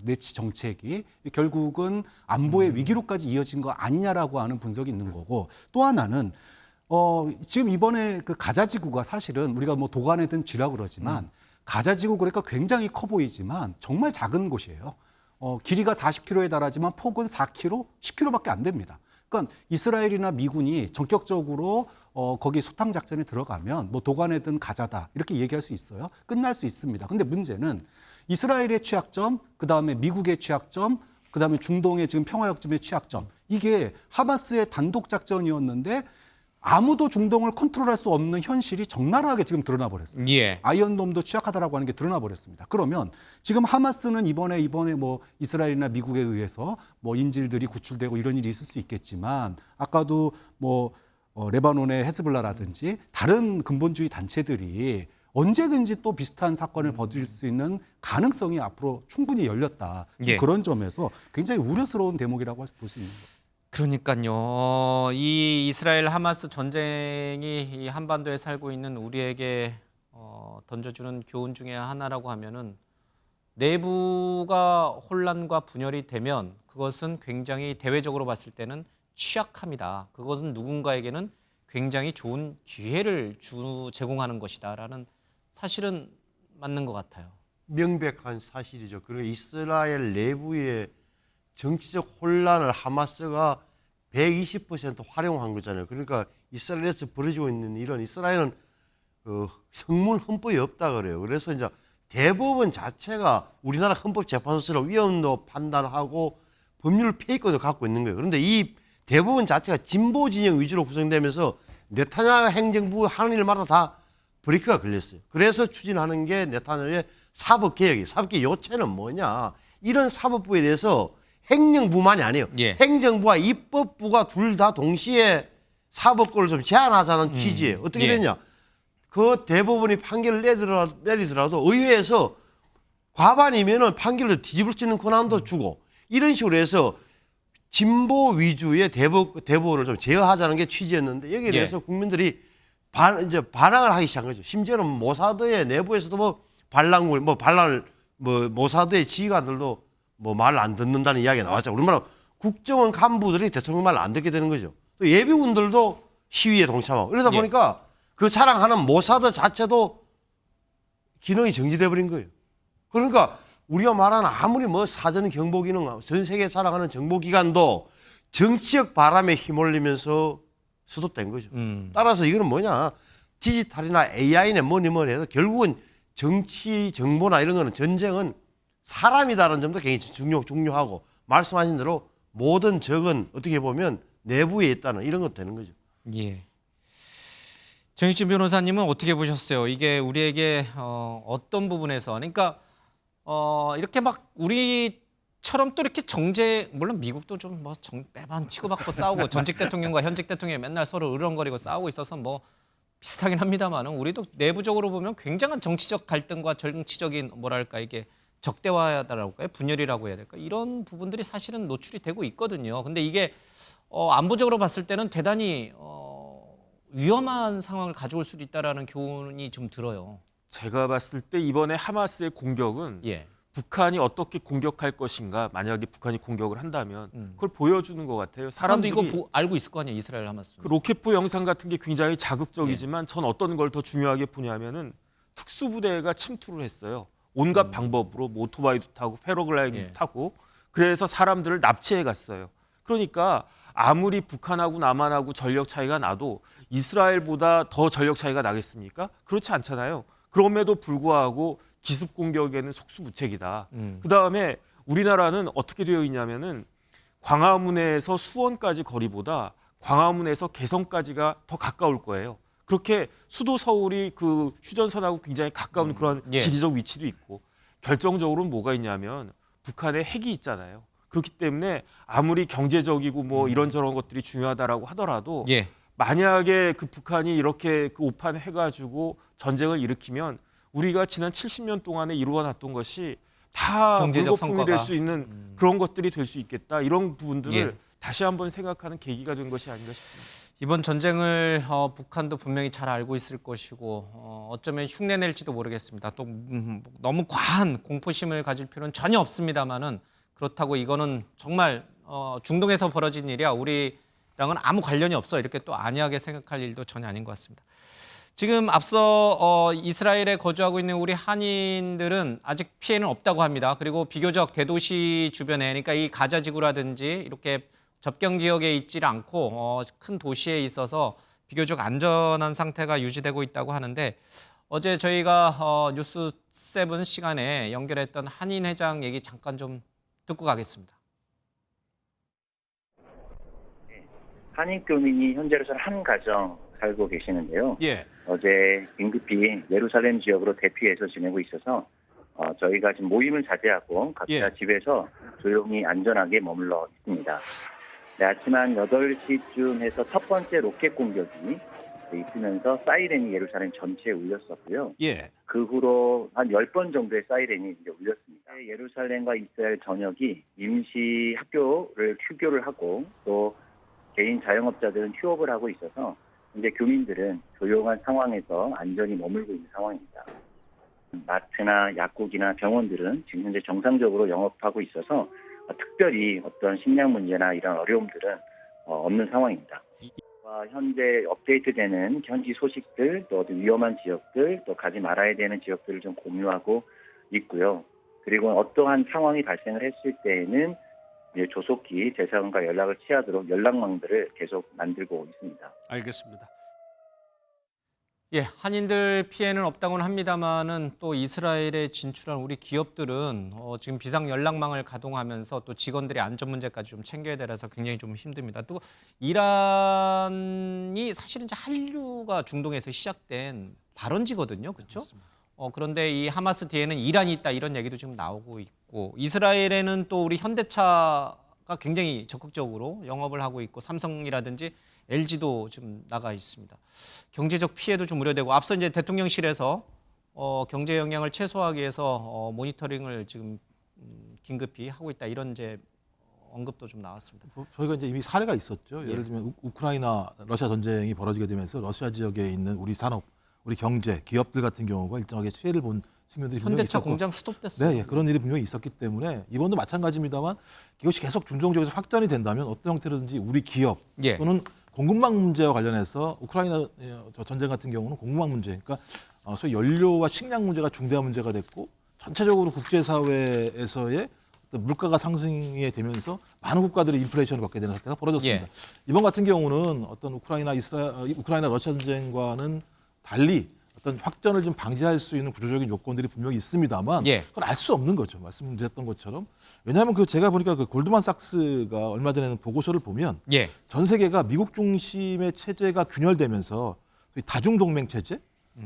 내치 정책이 결국은 안보의 위기로까지 이어진 거 아니냐라고 하는 분석이 있는 거고 또 하나는 지금 이번에 그 가자지구가 사실은 우리가 도간에든 쥐라 그러지만 가자지구 그러니까 굉장히 커 보이지만 정말 작은 곳이에요. 길이가 40km에 달하지만 폭은 4km, 10km밖에 안 됩니다. 그러니까 이스라엘이나 미군이 전격적으로 거기 소탕 작전에 들어가면 도간에든 가자다 이렇게 얘기할 수 있어요. 끝날 수 있습니다. 근데 문제는 이스라엘의 취약점, 그다음에 미국의 취약점, 그다음에 중동의 지금 평화협정의 취약점 이게 하마스의 단독 작전이었는데 아무도 중동을 컨트롤할 수 없는 현실이 적나라하게 지금 드러나 버렸어요. 예. 아이언돔도 취약하다라고 하는 게 드러나 버렸습니다. 그러면 지금 하마스는 이번에 뭐 이스라엘이나 미국에 의해서 뭐 인질들이 구출되고 이런 일이 있을 수 있겠지만 아까도 뭐 레바논의 헤즈볼라라든지 다른 근본주의 단체들이 언제든지 또 비슷한 사건을 벌일 수 있는 가능성이 앞으로 충분히 열렸다. 예. 그런 점에서 굉장히 우려스러운 대목이라고 볼 수 있는 거죠. 그러니까요. 이 이스라엘 하마스 전쟁이 이 한반도에 살고 있는 우리에게 던져주는 교훈 중에 하나라고 하면은 내부가 혼란과 분열이 되면 그것은 굉장히 대외적으로 봤을 때는 취약함이다. 그것은 누군가에게는 굉장히 좋은 기회를 제공하는 것이다라는 사실은 맞는 것 같아요. 명백한 사실이죠. 그리고 이스라엘 내부의 정치적 혼란을 하마스가 120% 활용한 거잖아요. 그러니까 이스라엘에서 벌어지고 있는 일은 이스라엘은 성문 헌법이 없다 그래요. 그래서 이제 대법원 자체가 우리나라 헌법재판소처럼 위헌도 판단하고 법률 폐기권도 갖고 있는 거예요. 그런데 이 대법원 자체가 진보 진영 위주로 구성되면서 네타냐후 행정부 하는 일마다 다 브레이크가 걸렸어요. 그래서 추진하는 게 네타냐후의 사법개혁이에요. 사법개혁 요체는 뭐냐. 이런 사법부에 대해서 행정부만이 아니에요. 예. 행정부와 입법부가 둘 다 동시에 사법권을 좀 제한하자는 취지예요. 어떻게 예. 되냐. 그 대법원이 판결을 내리더라도 의회에서 과반이면은 판결을 뒤집을 수 있는 권한도 주고 이런 식으로 해서 진보 위주의 대법원을 좀 제어하자는 게 취지였는데 여기에 대해서 국민들이 이제 반항을 하기 시작한 거죠. 심지어는 모사드의 내부에서도 모사드의 지휘관들도 뭐 말을 안 듣는다는 이야기가 나왔죠. 얼마나 국정원 간부들이 대통령 말을 안 듣게 되는 거죠. 또 예비군들도 시위에 동참하고 이러다 보니까 그 자랑하는 모사드 자체도 기능이 정지돼 버린 거예요. 그러니까 우리가 말하는 아무리 뭐 사전 경보 기능, 전 세계에 자랑하는 정보기관도 정치적 바람에 휘몰리면서 수도된 거죠. 따라서 이거는 뭐냐. 디지털이나 AI는 뭐니 해도 결국은 정치, 정보나 이런 거는 전쟁은 사람이다라는 점도 굉장히 중요하고 말씀하신 대로 모든 적은 어떻게 보면 내부에 있다는 이런 것도 되는 거죠. 예. 정익진 변호사님은 어떻게 보셨어요? 이게 우리에게 어떤 부분에서 그러니까 이렇게 막 우리처럼 또 이렇게 물론 미국도 좀 뭐 매번 치고받고 싸우고 전직 대통령과 현직 대통령이 맨날 서로 으렁거리고 싸우고 있어서 뭐 비슷하긴 합니다만은 우리도 내부적으로 보면 굉장한 정치적 갈등과 정치적인 뭐랄까 이게 적대화다라고 할까요? 분열이라고 해야 될까? 이런 부분들이 사실은 노출이 되고 있거든요. 근데 이게 안보적으로 봤을 때는 대단히 위험한 상황을 가져올 수도 있다라는 교훈이 좀 들어요. 제가 봤을 때 이번에 하마스의 공격은 북한이 어떻게 공격할 것인가 만약에 북한이 공격을 한다면 그걸 보여주는 것 같아요. 사람도 이거 알고 있을 거 아니에요. 이스라엘 하마스. 그 로켓포 영상 같은 게 굉장히 자극적이지만 전 어떤 걸 더 중요하게 보냐면은 특수부대가 침투를 했어요. 온갖 방법으로 뭐 오토바이도 타고 패러글라이딩도 타고 그래서 사람들을 납치해 갔어요. 그러니까 아무리 북한하고 남한하고 전력 차이가 나도 이스라엘보다 더 전력 차이가 나겠습니까? 그렇지 않잖아요. 그럼에도 불구하고 기습 공격에는 속수무책이다. 그다음에 우리나라는 어떻게 되어 있냐면은 광화문에서 수원까지 거리보다 광화문에서 개성까지가 더 가까울 거예요. 그렇게 수도 서울이 그 휴전선하고 굉장히 가까운 그런 지리적 위치도 있고 결정적으로는 뭐가 있냐면 북한에 핵이 있잖아요. 그렇기 때문에 아무리 경제적이고 뭐 이런저런 것들이 중요하다라고 하더라도 만약에 그 북한이 이렇게 그 오판을 해가지고 전쟁을 일으키면 우리가 지난 70년 동안에 이루어놨던 것이 다 물거품이 될 수 있는 그런 것들이 될 수 있겠다. 이런 부분들을 다시 한번 생각하는 계기가 된 것이 아닌가 싶습니다. 이번 전쟁을 북한도 분명히 잘 알고 있을 것이고 어쩌면 흉내낼지도 모르겠습니다. 또 너무 과한 공포심을 가질 필요는 전혀 없습니다만은 그렇다고 이거는 정말 중동에서 벌어진 일이야 우리랑은 아무 관련이 없어 이렇게 또 안이하게 생각할 일도 전혀 아닌 것 같습니다. 지금 앞서 이스라엘에 거주하고 있는 우리 한인들은 아직 피해는 없다고 합니다. 그리고 비교적 대도시 주변에 그러니까 이 가자 지구라든지 이렇게 접경 지역에 있지 않고 큰 도시에 있어서 비교적 안전한 상태가 유지되고 있다고 하는데 어제 저희가 뉴스 7 시간에 연결했던 한인 회장 얘기 잠깐 좀 듣고 가겠습니다. 한인 교민이 현재로서는 한 가정 살고 계시는데요. 예. 어제 긴급히 예루살렘 지역으로 대피해서 지내고 있어서 저희가 지금 모임을 자제하고 각자 집에서 조용히 안전하게 머물러 있습니다. 네, 아침 한 8시쯤 해서 첫 번째 로켓 공격이 있으면서 사이렌이 예루살렘 전체에 울렸었고요. 예. 그 후로 한 10번 정도의 사이렌이 이제 울렸습니다. 예루살렘과 이스라엘 전역이 임시 학교를 휴교를 하고 또 개인 자영업자들은 휴업을 하고 있어서 이제 교민들은 조용한 상황에서 안전히 머물고 있는 상황입니다. 마트나 약국이나 병원들은 지금 현재 정상적으로 영업하고 있어서 특별히 어떤 식량 문제나 이런 어려움들은 없는 상황입니다. 현재 업데이트되는 현지 소식들, 또 위험한 지역들, 또 가지 말아야 되는 지역들을 좀 공유하고 있고요. 그리고 어떠한 상황이 발생을 했을 때에는 조속히 재상과 연락을 취하도록 연락망들을 계속 만들고 있습니다. 알겠습니다. 예, 한인들 피해는 없다고는 합니다만은 또 이스라엘에 진출한 우리 기업들은 지금 비상 연락망을 가동하면서 또 직원들의 안전 문제까지 좀 챙겨야 되라서 굉장히 좀 힘듭니다. 또 이란이 사실은 이제 한류가 중동에서 시작된 발원지거든요, 그렇죠? 그런데 이 하마스 뒤에는 이란이 있다 이런 얘기도 지금 나오고 있고 이스라엘에는 또 우리 현대차가 굉장히 적극적으로 영업을 하고 있고 삼성이라든지 LG도 지금 나가 있습니다. 경제적 피해도 좀 우려되고 앞서 이제 대통령실에서 경제 영향을 최소화하기 위해서 모니터링을 지금 긴급히 하고 있다 이런 이제 언급도 좀 나왔습니다. 저희가 이제 이미 사례가 있었죠. 예를 들면 우크라이나 러시아 전쟁이 벌어지게 되면서 러시아 지역에 있는 우리 산업, 우리 경제, 기업들 같은 경우가 일정하게 피해를 본 측면들이 분명히 현대차 있었고, 공장 스톱됐어요. 네, 그런 일이 분명히 있었기 때문에 이번도 마찬가지입니다만 이것이 계속 중동 지역에서 확전이 된다면 어떤 형태로든지 우리 기업 또는 공급망 문제와 관련해서 우크라이나 전쟁 같은 경우는 공급망 문제, 그러니까 소위 연료와 식량 문제가 중대한 문제가 됐고 전체적으로 국제사회에서의 물가가 상승이 되면서 많은 국가들이 인플레이션을 겪게 되는 사태가 벌어졌습니다. 이번 같은 경우는 어떤 우크라이나 러시아 전쟁과는 달리 어떤 확전을 좀 방지할 수 있는 구조적인 요건들이 분명히 있습니다만 그건 알 수 없는 거죠. 말씀드렸던 것처럼. 왜냐하면 제가 보니까 골드만삭스가 얼마 전에는 보고서를 보면 전 세계가 미국 중심의 체제가 균열되면서 다중동맹 체제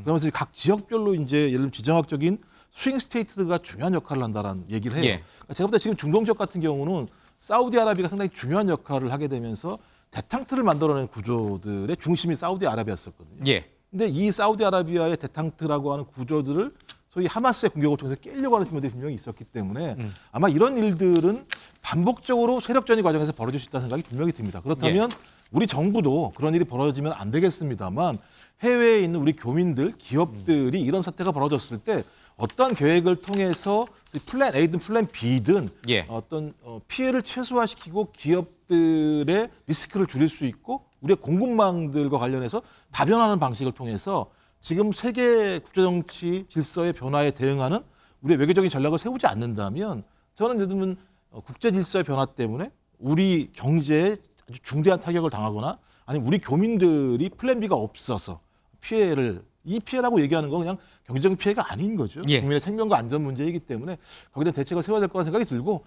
그러면서 각 지역별로 이제 예를 들면 지정학적인 스윙 스테이트가 중요한 역할을 한다라는 얘기를 해요. 그러니까 제가 볼 때 지금 중동 지역 같은 경우는 사우디아라비아가 상당히 중요한 역할을 하게 되면서 대탕트를 만들어낸 구조들의 중심이 사우디아라비아였었거든요. 근데 이 사우디아라비아의 대탕트라고 하는 구조들을 소위 하마스의 공격을 통해서 깨려고 하는 측면들이 분명히 있었기 때문에 아마 이런 일들은 반복적으로 세력전이 과정에서 벌어질 수 있다는 생각이 분명히 듭니다. 그렇다면 우리 정부도 그런 일이 벌어지면 안 되겠습니다만 해외에 있는 우리 교민들, 기업들이 이런 사태가 벌어졌을 때 어떤 계획을 통해서 플랜 A든 플랜 B든 어떤 피해를 최소화시키고 기업들의 리스크를 줄일 수 있고 우리의 공급망들과 관련해서 다변화하는 방식을 통해서 지금 세계 국제정치 질서의 변화에 대응하는 우리의 외교적인 전략을 세우지 않는다면 저는 예를 들면 국제 질서의 변화 때문에 우리 경제에 아주 중대한 타격을 당하거나 아니면 우리 교민들이 플랜 B가 없어서 이 피해라고 얘기하는 건 그냥 경제적 피해가 아닌 거죠. 국민의 생명과 안전 문제이기 때문에 거기다 대책을 세워야 될 거라는 생각이 들고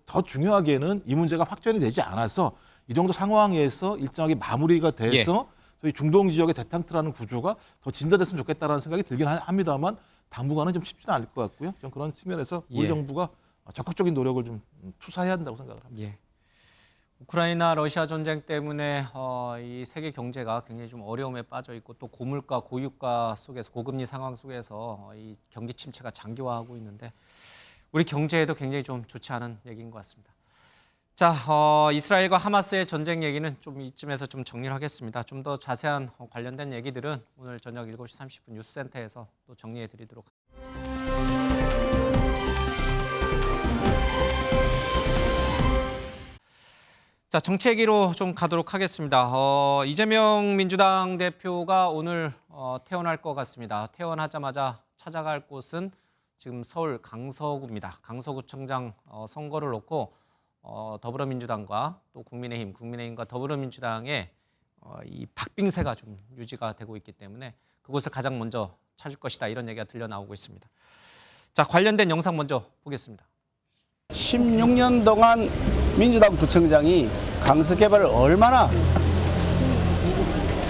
더 중요하게는 이 문제가 확전이 되지 않아서 이 정도 상황에서 일정하게 마무리가 돼서 저희 중동 지역의 대탕트라는 구조가 더 진전됐으면 좋겠다라는 생각이 들긴 합니다만 당분간은 좀 쉽지는 않을 것 같고요. 좀 그런 측면에서 우리 정부가 적극적인 노력을 좀 투사해야 한다고 생각을 합니다. 우크라이나 러시아 전쟁 때문에 이 세계 경제가 굉장히 좀 어려움에 빠져 있고 또 고물가, 고유가 속에서 고금리 상황 속에서 이 경기 침체가 장기화하고 있는데 우리 경제에도 굉장히 좀 좋지 않은 얘기인 것 같습니다. 자, 이스라엘과 하마스의 전쟁 얘기는 좀 이쯤에서 좀 정리를 하겠습니다. 좀 더 자세한 관련된 얘기들은 오늘 저녁 7시 30분 뉴스센터에서 또 정리해 드리도록 하겠습니다. 자, 정치 얘기로 좀 가도록 하겠습니다. 이재명 민주당 대표가 오늘 퇴원할 것 같습니다. 퇴원하자마자 찾아갈 곳은 지금 서울 강서구입니다. 강서구청장 선거를 놓고 더불어민주당과 또 국민의힘과 더불어민주당의 이 박빙세가 좀 유지가 되고 있기 때문에 그곳을 가장 먼저 찾을 것이다 이런 얘기가 들려 나오고 있습니다. 자, 관련된 영상 먼저 보겠습니다. 16년 동안 민주당 구청장이 강서 개발을 얼마나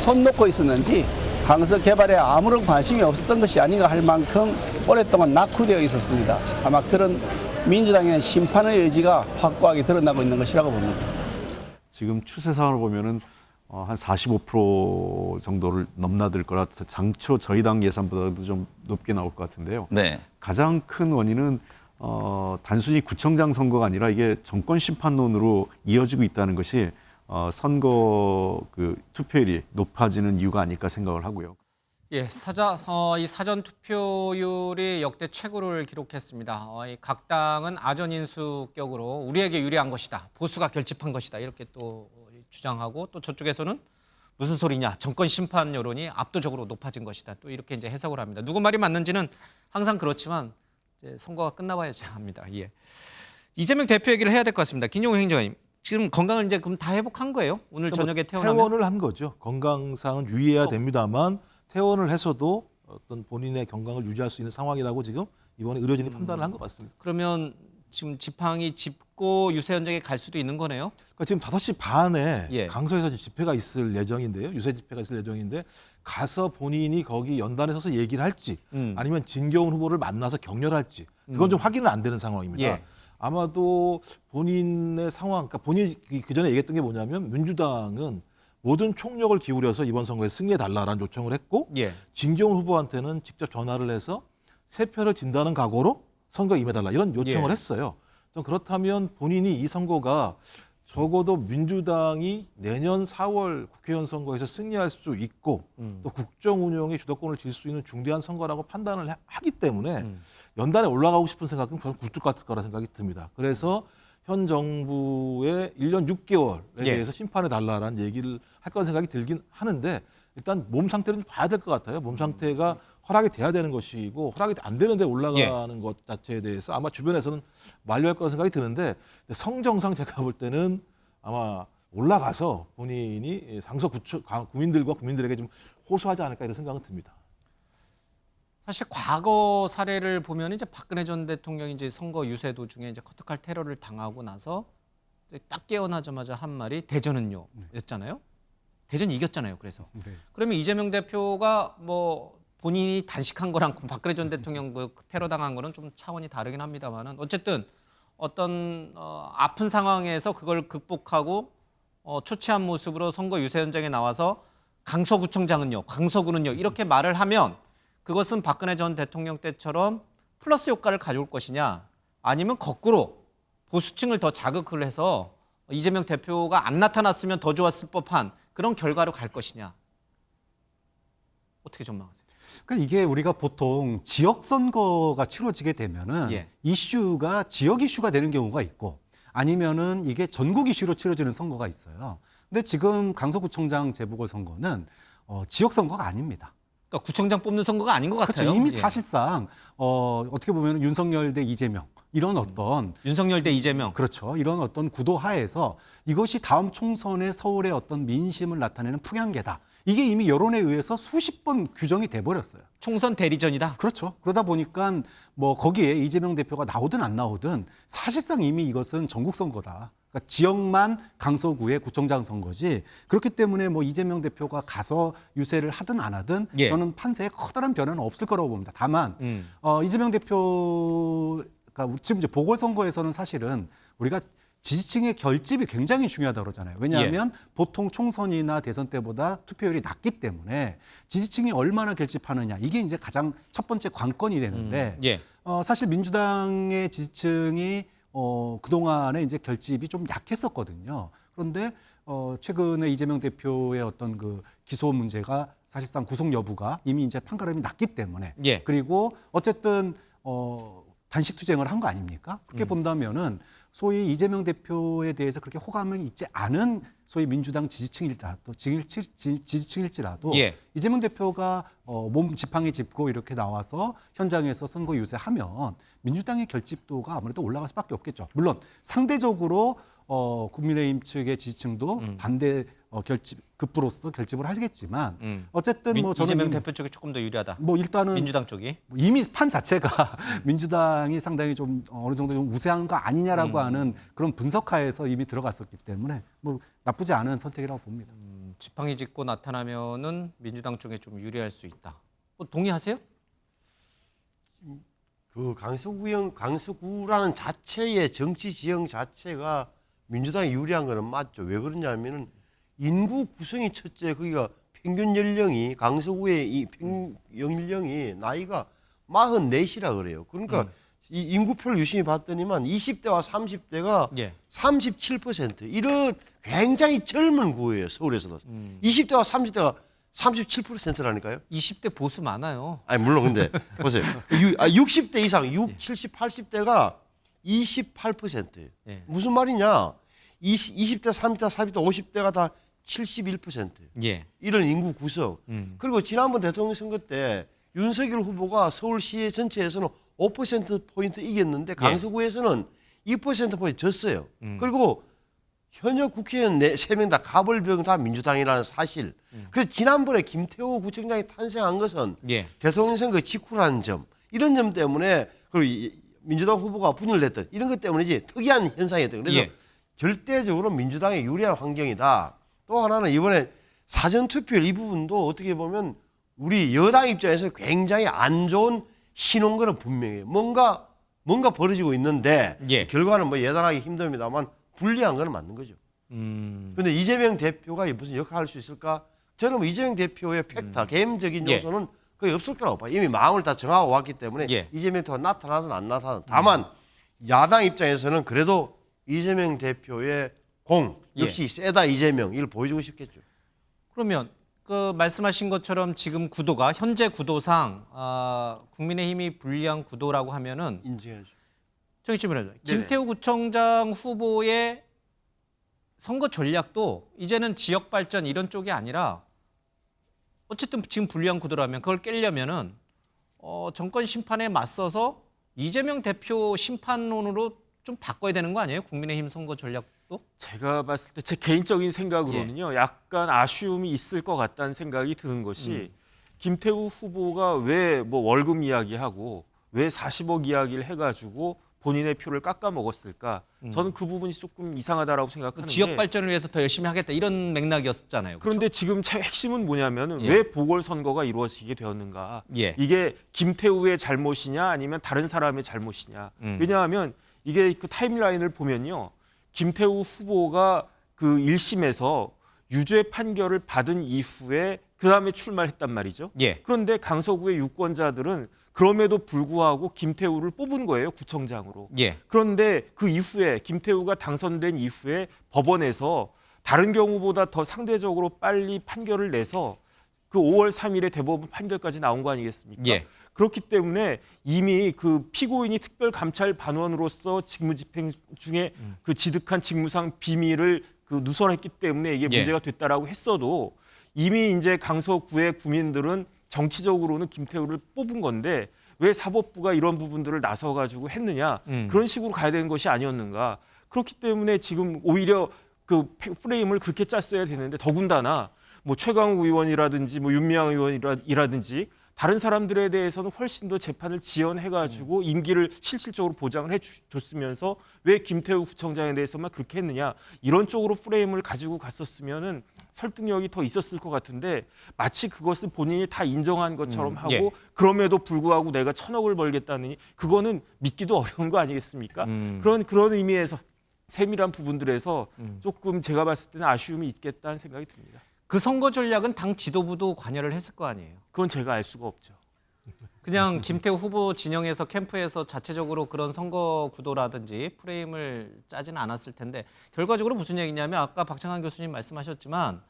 손 놓고 있었는지 강서 개발에 아무런 관심이 없었던 것이 아닌가 할 만큼 오랫동안 낙후되어 있었습니다. 아마 그런 민주당의 심판의 의지가 확고하게 드러나고 있는 것이라고 봅니다. 지금 추세상을 보면은 한 45% 정도를 넘나들 거라 장초 저희 당 예산보다도 좀 높게 나올 것 같은데요. 네. 가장 큰 원인은 단순히 구청장 선거가 아니라 이게 정권 심판론으로 이어지고 있다는 것이 선거 그 투표율이 높아지는 이유가 아닐까 생각을 하고요. 예, 이 사전 투표율이 역대 최고를 기록했습니다. 각 당은 아전인수격으로 우리에게 유리한 것이다, 보수가 결집한 것이다 이렇게 또 주장하고, 또 저쪽에서는 무슨 소리냐, 정권 심판 여론이 압도적으로 높아진 것이다, 또 이렇게 이제 해석을 합니다. 누구 말이 맞는지는 항상 그렇지만 이제 선거가 끝나봐야지 합니다. 예. 이재명 대표 얘기를 해야 될 것 같습니다. 김용호 행정관님, 지금 건강을 이제 그럼 다 회복한 거예요? 오늘 저녁에 퇴원하면? 퇴원을 한 거죠. 건강상은 유의해야 됩니다만 퇴원을 해서도 어떤 본인의 건강을 유지할 수 있는 상황이라고 지금 이번에 의료진이 판단을 한 것 같습니다. 그러면 지금 지팡이 짚고 유세 현장에 갈 수도 있는 거네요? 그러니까 지금 5시 반에 예. 강서에서 집회가 있을 예정인데요. 유세 집회가 있을 예정인데 가서 본인이 거기 연단에 서서 얘기를 할지 아니면 진경훈 후보를 만나서 격려할지 그건 좀 확인은 안 되는 상황입니다. 예. 아마도 본인의 상황, 그러니까 본인이 그전에 얘기했던 게 뭐냐면 민주당은 모든 총력을 기울여서 이번 선거에 승리해달라라는 요청을 했고 예. 진경훈 후보한테는 직접 전화를 해서 세 표를 진다는 각오로 선거에 임해달라 이런 요청을 예. 했어요. 좀 그렇다면 본인이 이 선거가 적어도 민주당이 내년 4월 국회의원 선거에서 승리할 수 있고 또 국정 운영의 주도권을 질 수 있는 중대한 선거라고 판단을 하기 때문에 연단에 올라가고 싶은 생각은 저는 굴뚝 같을 거라 생각이 듭니다. 그래서 현 정부의 1년 6개월에 예. 대해서 심판해달라는 얘기를 할 거라는 생각이 들긴 하는데 일단 몸 상태를 좀 봐야 될 것 같아요. 몸 상태가 허락이 돼야 되는 것이고 허락이 안 되는데 올라가는 것 자체에 대해서 아마 주변에서는 만류할 거라는 생각이 드는데 성정상 제가 볼 때는 아마 올라가서 본인이 상서 국민들과 국민들에게 좀 호소하지 않을까 이런 생각은 듭니다. 사실 과거 사례를 보면 이제 박근혜 전 대통령이 이제 선거 유세 도중에 이제 커터칼 테러를 당하고 나서 딱 깨어나자마자 한 말이 대전은요였잖아요. 대전이 이겼잖아요. 그래서 그러면 이재명 대표가 뭐 본인이 단식한 거랑 박근혜 전 대통령 그 테러 당한 거는 좀 차원이 다르긴 합니다만은 어쨌든 어떤 아픈 상황에서 그걸 극복하고 초췌한 모습으로 선거 유세 현장에 나와서 강서구청장은요, 강서구는요 이렇게 말을 하면 그것은 박근혜 전 대통령 때처럼 플러스 효과를 가져올 것이냐, 아니면 거꾸로 보수층을 더 자극을 해서 이재명 대표가 안 나타났으면 더 좋았을 법한 그런 결과로 갈 것이냐. 어떻게 전망하세요? 그러니까 이게 우리가 보통 지역 선거가 치러지게 되면은 예. 이슈가 지역 이슈가 되는 경우가 있고 아니면은 이게 전국 이슈로 치러지는 선거가 있어요. 근데 지금 강서구청장 재보궐선거는 지역 선거가 아닙니다. 그러니까 구청장 뽑는 선거가 아닌 것 같아요. 그렇죠. 이미 예. 사실상 어떻게 보면 윤석열 대 이재명 이런 어떤 윤석열 대 이재명 그렇죠. 이런 어떤 구도 하에서 이것이 다음 총선에 서울의 어떤 민심을 나타내는 풍향계다. 이게 이미 여론에 의해서 수십 번 규정이 돼 버렸어요. 총선 대리전이다. 그렇죠. 그러다 보니까 뭐 거기에 이재명 대표가 나오든 안 나오든 사실상 이미 이것은 전국 선거다. 그러니까 지역만 강서구의 구청장 선거지. 그렇기 때문에 뭐 이재명 대표가 가서 유세를 하든 안 하든 예. 저는 판세에 커다란 변화는 없을 거라고 봅니다. 다만 이재명 대표가 지금 이제 보궐선거에서는 사실은 우리가 지지층의 결집이 굉장히 중요하다고 그러잖아요. 왜냐하면 보통 총선이나 대선 때보다 투표율이 낮기 때문에 지지층이 얼마나 결집하느냐 이게 이제 가장 첫 번째 관건이 되는데 예. 사실 민주당의 지지층이 그동안에 이제 결집이 좀 약했었거든요. 그런데 최근에 이재명 대표의 어떤 그 기소 문제가 사실상 구속 여부가 이미 이제 판가름이 났기 때문에 예. 그리고 어쨌든 단식 투쟁을 한 거 아닙니까? 그렇게 본다면은 소위 이재명 대표에 대해서 그렇게 호감을 있지 않은 소위 민주당 지지층일지라도 예. 이재명 대표가 몸 지팡이 짚고 이렇게 나와서 현장에서 선거 유세하면 민주당의 결집도가 아무래도 올라갈 수밖에 없겠죠. 물론 상대적으로 국민의힘 측의 지지층도 반대 급부로서 결집을 하시겠지만 어쨌든 뭐 저는 이재명 대표 쪽이 조금 더 유리하다. 뭐 일단은 민주당 쪽이 이미 판 자체가 민주당이 상당히 좀 어느 정도 좀 우세한 거 아니냐라고 하는 그런 분석하에서 이미 들어갔었기 때문에 뭐 나쁘지 않은 선택이라고 봅니다. 지팡이 짚고 나타나면은 민주당 쪽에 좀 유리할 수 있다. 동의하세요? 그 강서구라는 자체의 정치 지형 자체가 민주당이 유리한 거는 맞죠. 왜 그러냐면은 인구 구성이 첫째, 거기가 평균 연령이 강서구의 이 연령이 나이가 44이라 그래요. 그러니까 이 인구표를 유심히 봤더니만 20대와 30대가 37%. 이런 굉장히 젊은 구예요. 서울에서도. 20대와 30대가 37%라니까요. 20대 보수 많아요. 아니 물론 근데 보세요. 60대 이상 70, 80대가 28%예요. 무슨 말이냐? 20대, 30대, 40대, 50대가 다 71%예요. 이런 인구 구성. 그리고 지난번 대통령 선거 때 윤석열 후보가 서울시 전체에서는 5%포인트 이겼는데 강서구에서는 2%포인트 졌어요. 그리고 현역 국회의원 3명 다 가벌병 다 민주당이라는 사실. 그래서 지난번에 김태호 구청장이 탄생한 것은 대통령 선거 직후라는 점, 이런 점 때문에 그리고 민주당 후보가 분열됐던 이런 것 때문이지 특이한 현상이었던. 그래서 절대적으로 민주당에 유리한 환경이다. 또 하나는 이번에 사전투표율 이 부분도 어떻게 보면 우리 여당 입장에서 굉장히 안 좋은 신호인 거는 분명해요. 뭔가 벌어지고 있는데 결과는 뭐 예단하기 힘듭니다만 불리한 건 맞는 거죠. 그런데 이재명 대표가 무슨 역할을 할 수 있을까? 저는 뭐 이재명 대표의 팩터, 개인적인 요소는 거의 없을 거라고 봐요. 이미 마음을 다 정하고 왔기 때문에 이재명 대표가 나타나든 안 나타나든. 다만 야당 입장에서는 그래도 이재명 대표의 공, 역시 세다 이재명, 이걸 보여주고 싶겠죠. 그러면 그 말씀하신 것처럼 지금 구도가 현재 구도상 국민의힘이 불리한 구도라고 하면은 인정해야죠. 저기 질문해요. 김태우 구청장 후보의 선거 전략도 이제는 지역 발전 이런 쪽이 아니라 어쨌든 지금 불리한 구도라면 그걸 깨려면은 정권 심판에 맞서서 이재명 대표 심판론으로 좀 바꿔야 되는 거 아니에요? 국민의힘 선거 전략도? 제가 봤을 때 제 개인적인 생각으로는요. 약간 아쉬움이 있을 것 같다는 생각이 드는 것이 김태우 후보가 왜 뭐 월급 이야기하고 왜 40억 이야기를 해가지고 본인의 표를 깎아 먹었을까? 저는 그 부분이 조금 이상하다라고 생각하는데 지역 발전을 위해서 더 열심히 하겠다 이런 맥락이었잖아요. 그렇죠? 그런데 지금 핵심은 뭐냐면은 왜 보궐선거가 이루어지게 되었는가? 이게 김태우의 잘못이냐 아니면 다른 사람의 잘못이냐? 왜냐하면 이게 그 타임라인을 보면요. 김태우 후보가 그 1심에서 유죄 판결을 받은 이후에 그다음에 출마를 했단 말이죠. 그런데 강서구의 유권자들은 그럼에도 불구하고 김태우를 뽑은 거예요, 구청장으로. 그런데 그 이후에 김태우가 당선된 이후에 법원에서 다른 경우보다 더 상대적으로 빨리 판결을 내서 그 5월 3일에 대법원 판결까지 나온 거 아니겠습니까? 그렇기 때문에 이미 그 피고인이 특별감찰반원으로서 직무집행 중에 그 지득한 직무상 비밀을 그 누설했기 때문에 이게 문제가 됐다라고 했어도 이미 이제 강서구의 구민들은 정치적으로는 김태우를 뽑은 건데 왜 사법부가 이런 부분들을 나서가지고 했느냐 그런 식으로 가야 되는 것이 아니었는가. 그렇기 때문에 지금 오히려 그 프레임을 그렇게 짰어야 되는데 더군다나 뭐 최강욱 의원이라든지 뭐 윤미향 의원이라든지 다른 사람들에 대해서는 훨씬 더 재판을 지연해가지고 임기를 실질적으로 보장을 해줬으면서 왜 김태우 구청장에 대해서만 그렇게 했느냐 이런 쪽으로 프레임을 가지고 갔었으면은 설득력이 더 있었을 것 같은데 마치 그것을 본인이 다 인정한 것처럼 하고 그럼에도 불구하고 내가 1,000억을 벌겠다느니 그거는 믿기도 어려운 거 아니겠습니까? 그런 의미에서 세밀한 부분들에서 조금 제가 봤을 때는 아쉬움이 있겠다는 생각이 듭니다. 그 선거 전략은 당 지도부도 관여를 했을 거 아니에요? 그건 제가 알 수가 없죠. 그냥 김태우 후보 진영에서 캠프에서 자체적으로 그런 선거 구도라든지 프레임을 짜지는 않았을 텐데 결과적으로 무슨 얘기냐면 아까 박창한 교수님 말씀하셨지만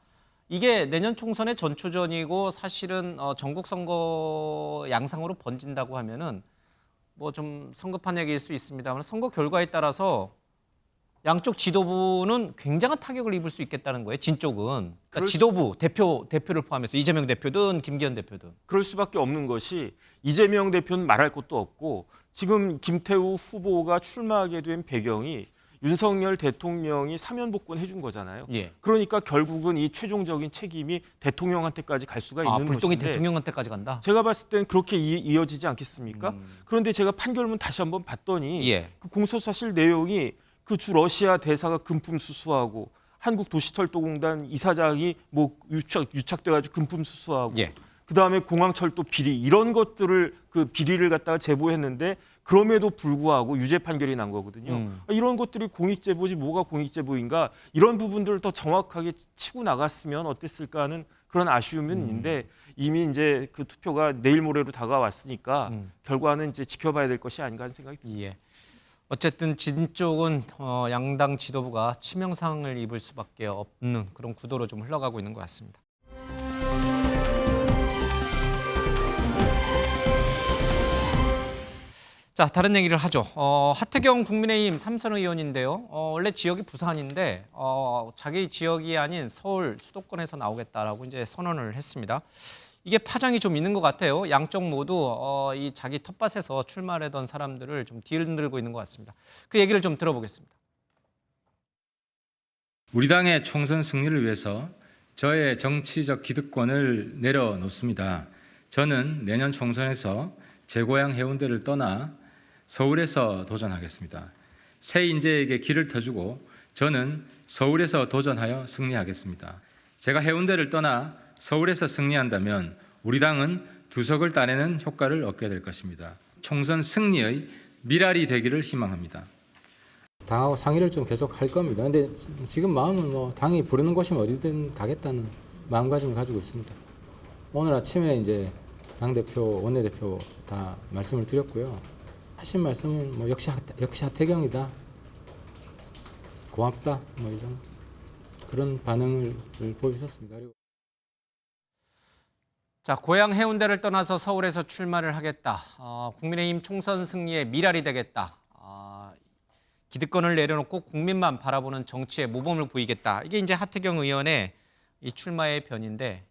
이게 내년 총선의 전초전이고 사실은 전국 선거 양상으로 번진다고 하면은 뭐 좀 성급한 얘기일 수 있습니다만 선거 결과에 따라서 양쪽 지도부는 굉장한 타격을 입을 수 있겠다는 거예요. 진 쪽은. 그러니까 지도부, 대표를 포함해서 이재명 대표든 김기현 대표든. 그럴 수밖에 없는 것이 이재명 대표는 말할 것도 없고 지금 김태우 후보가 출마하게 된 배경이 윤석열 대통령이 사면 복권해 준 거잖아요. 그러니까 결국은 이 최종적인 책임이 대통령한테까지 갈 수가 있는 불똥이 것인데 대통령한테까지 간다? 제가 봤을 때는 그렇게 이어지지 않겠습니까? 그런데 제가 판결문 다시 한번 봤더니 그 공소사실 내용이 그 주 러시아 대사가 금품 수수하고 한국도시철도공단 이사장이 뭐 유착돼가지고 금품 수수하고 예. 그다음에 공항철도 비리 이런 것들을 그 비리를 갖다가 제보했는데 그럼에도 불구하고 유죄 판결이 난 거거든요. 이런 것들이 공익제보지 뭐가 공익제보인가 이런 부분들을 더 정확하게 치고 나갔으면 어땠을까 하는 그런 아쉬움은 있는데 이미 이제 그 투표가 내일 모레로 다가왔으니까 결과는 이제 지켜봐야 될 것이 아닌가 하는 생각이 듭니다. 예. 어쨌든 진 쪽은 양당 지도부가 치명상을 입을 수밖에 없는 그런 구도로 좀 흘러가고 있는 것 같습니다. 자, 다른 얘기를 하죠. 하태경 국민의힘 삼선 의원인데요. 원래 지역이 부산인데 자기 지역이 아닌 서울 수도권에서 나오겠다라고 이제 선언을 했습니다. 이게 파장이 좀 있는 것 같아요. 양쪽 모두 이 자기 텃밭에서 출마하던 사람들을 좀 뒤흔들고 있는 것 같습니다. 그 얘기를 좀 들어보겠습니다. 우리 당의 총선 승리를 위해서 저의 정치적 기득권을 내려놓습니다. 저는 내년 총선에서 제 고향 해운대를 떠나 서울에서 도전하겠습니다. 새 인재에게 길을 터주고 저는 서울에서 도전하여 승리하겠습니다. 제가 해운대를 떠나 서울에서 승리한다면 우리 당은 2석을 따내는 효과를 얻게 될 것입니다. 총선 승리의 미랄이 되기를 희망합니다. 당하고 상의를 좀 계속 할 겁니다. 근데 지금 마음은 뭐 당이 부르는 곳이면 어디든 가겠다는 마음가짐을 가지고 있습니다. 오늘 아침에 이제 당대표, 원내대표 다 말씀을 드렸고요. 하신 말씀은 뭐 역시 하태경이다. 고맙다. 뭐 이런 그런 반응을 보이셨습니다. 그리고 자, 고향 해운대를 떠나서 서울에서 출마를 하겠다. 국민의힘 총선 승리의 미랄이 되겠다. 기득권을 내려놓고 국민만 바라보는 정치의 모범을 보이겠다. 이게 이제 하태경 의원의 이 출마의 변인데,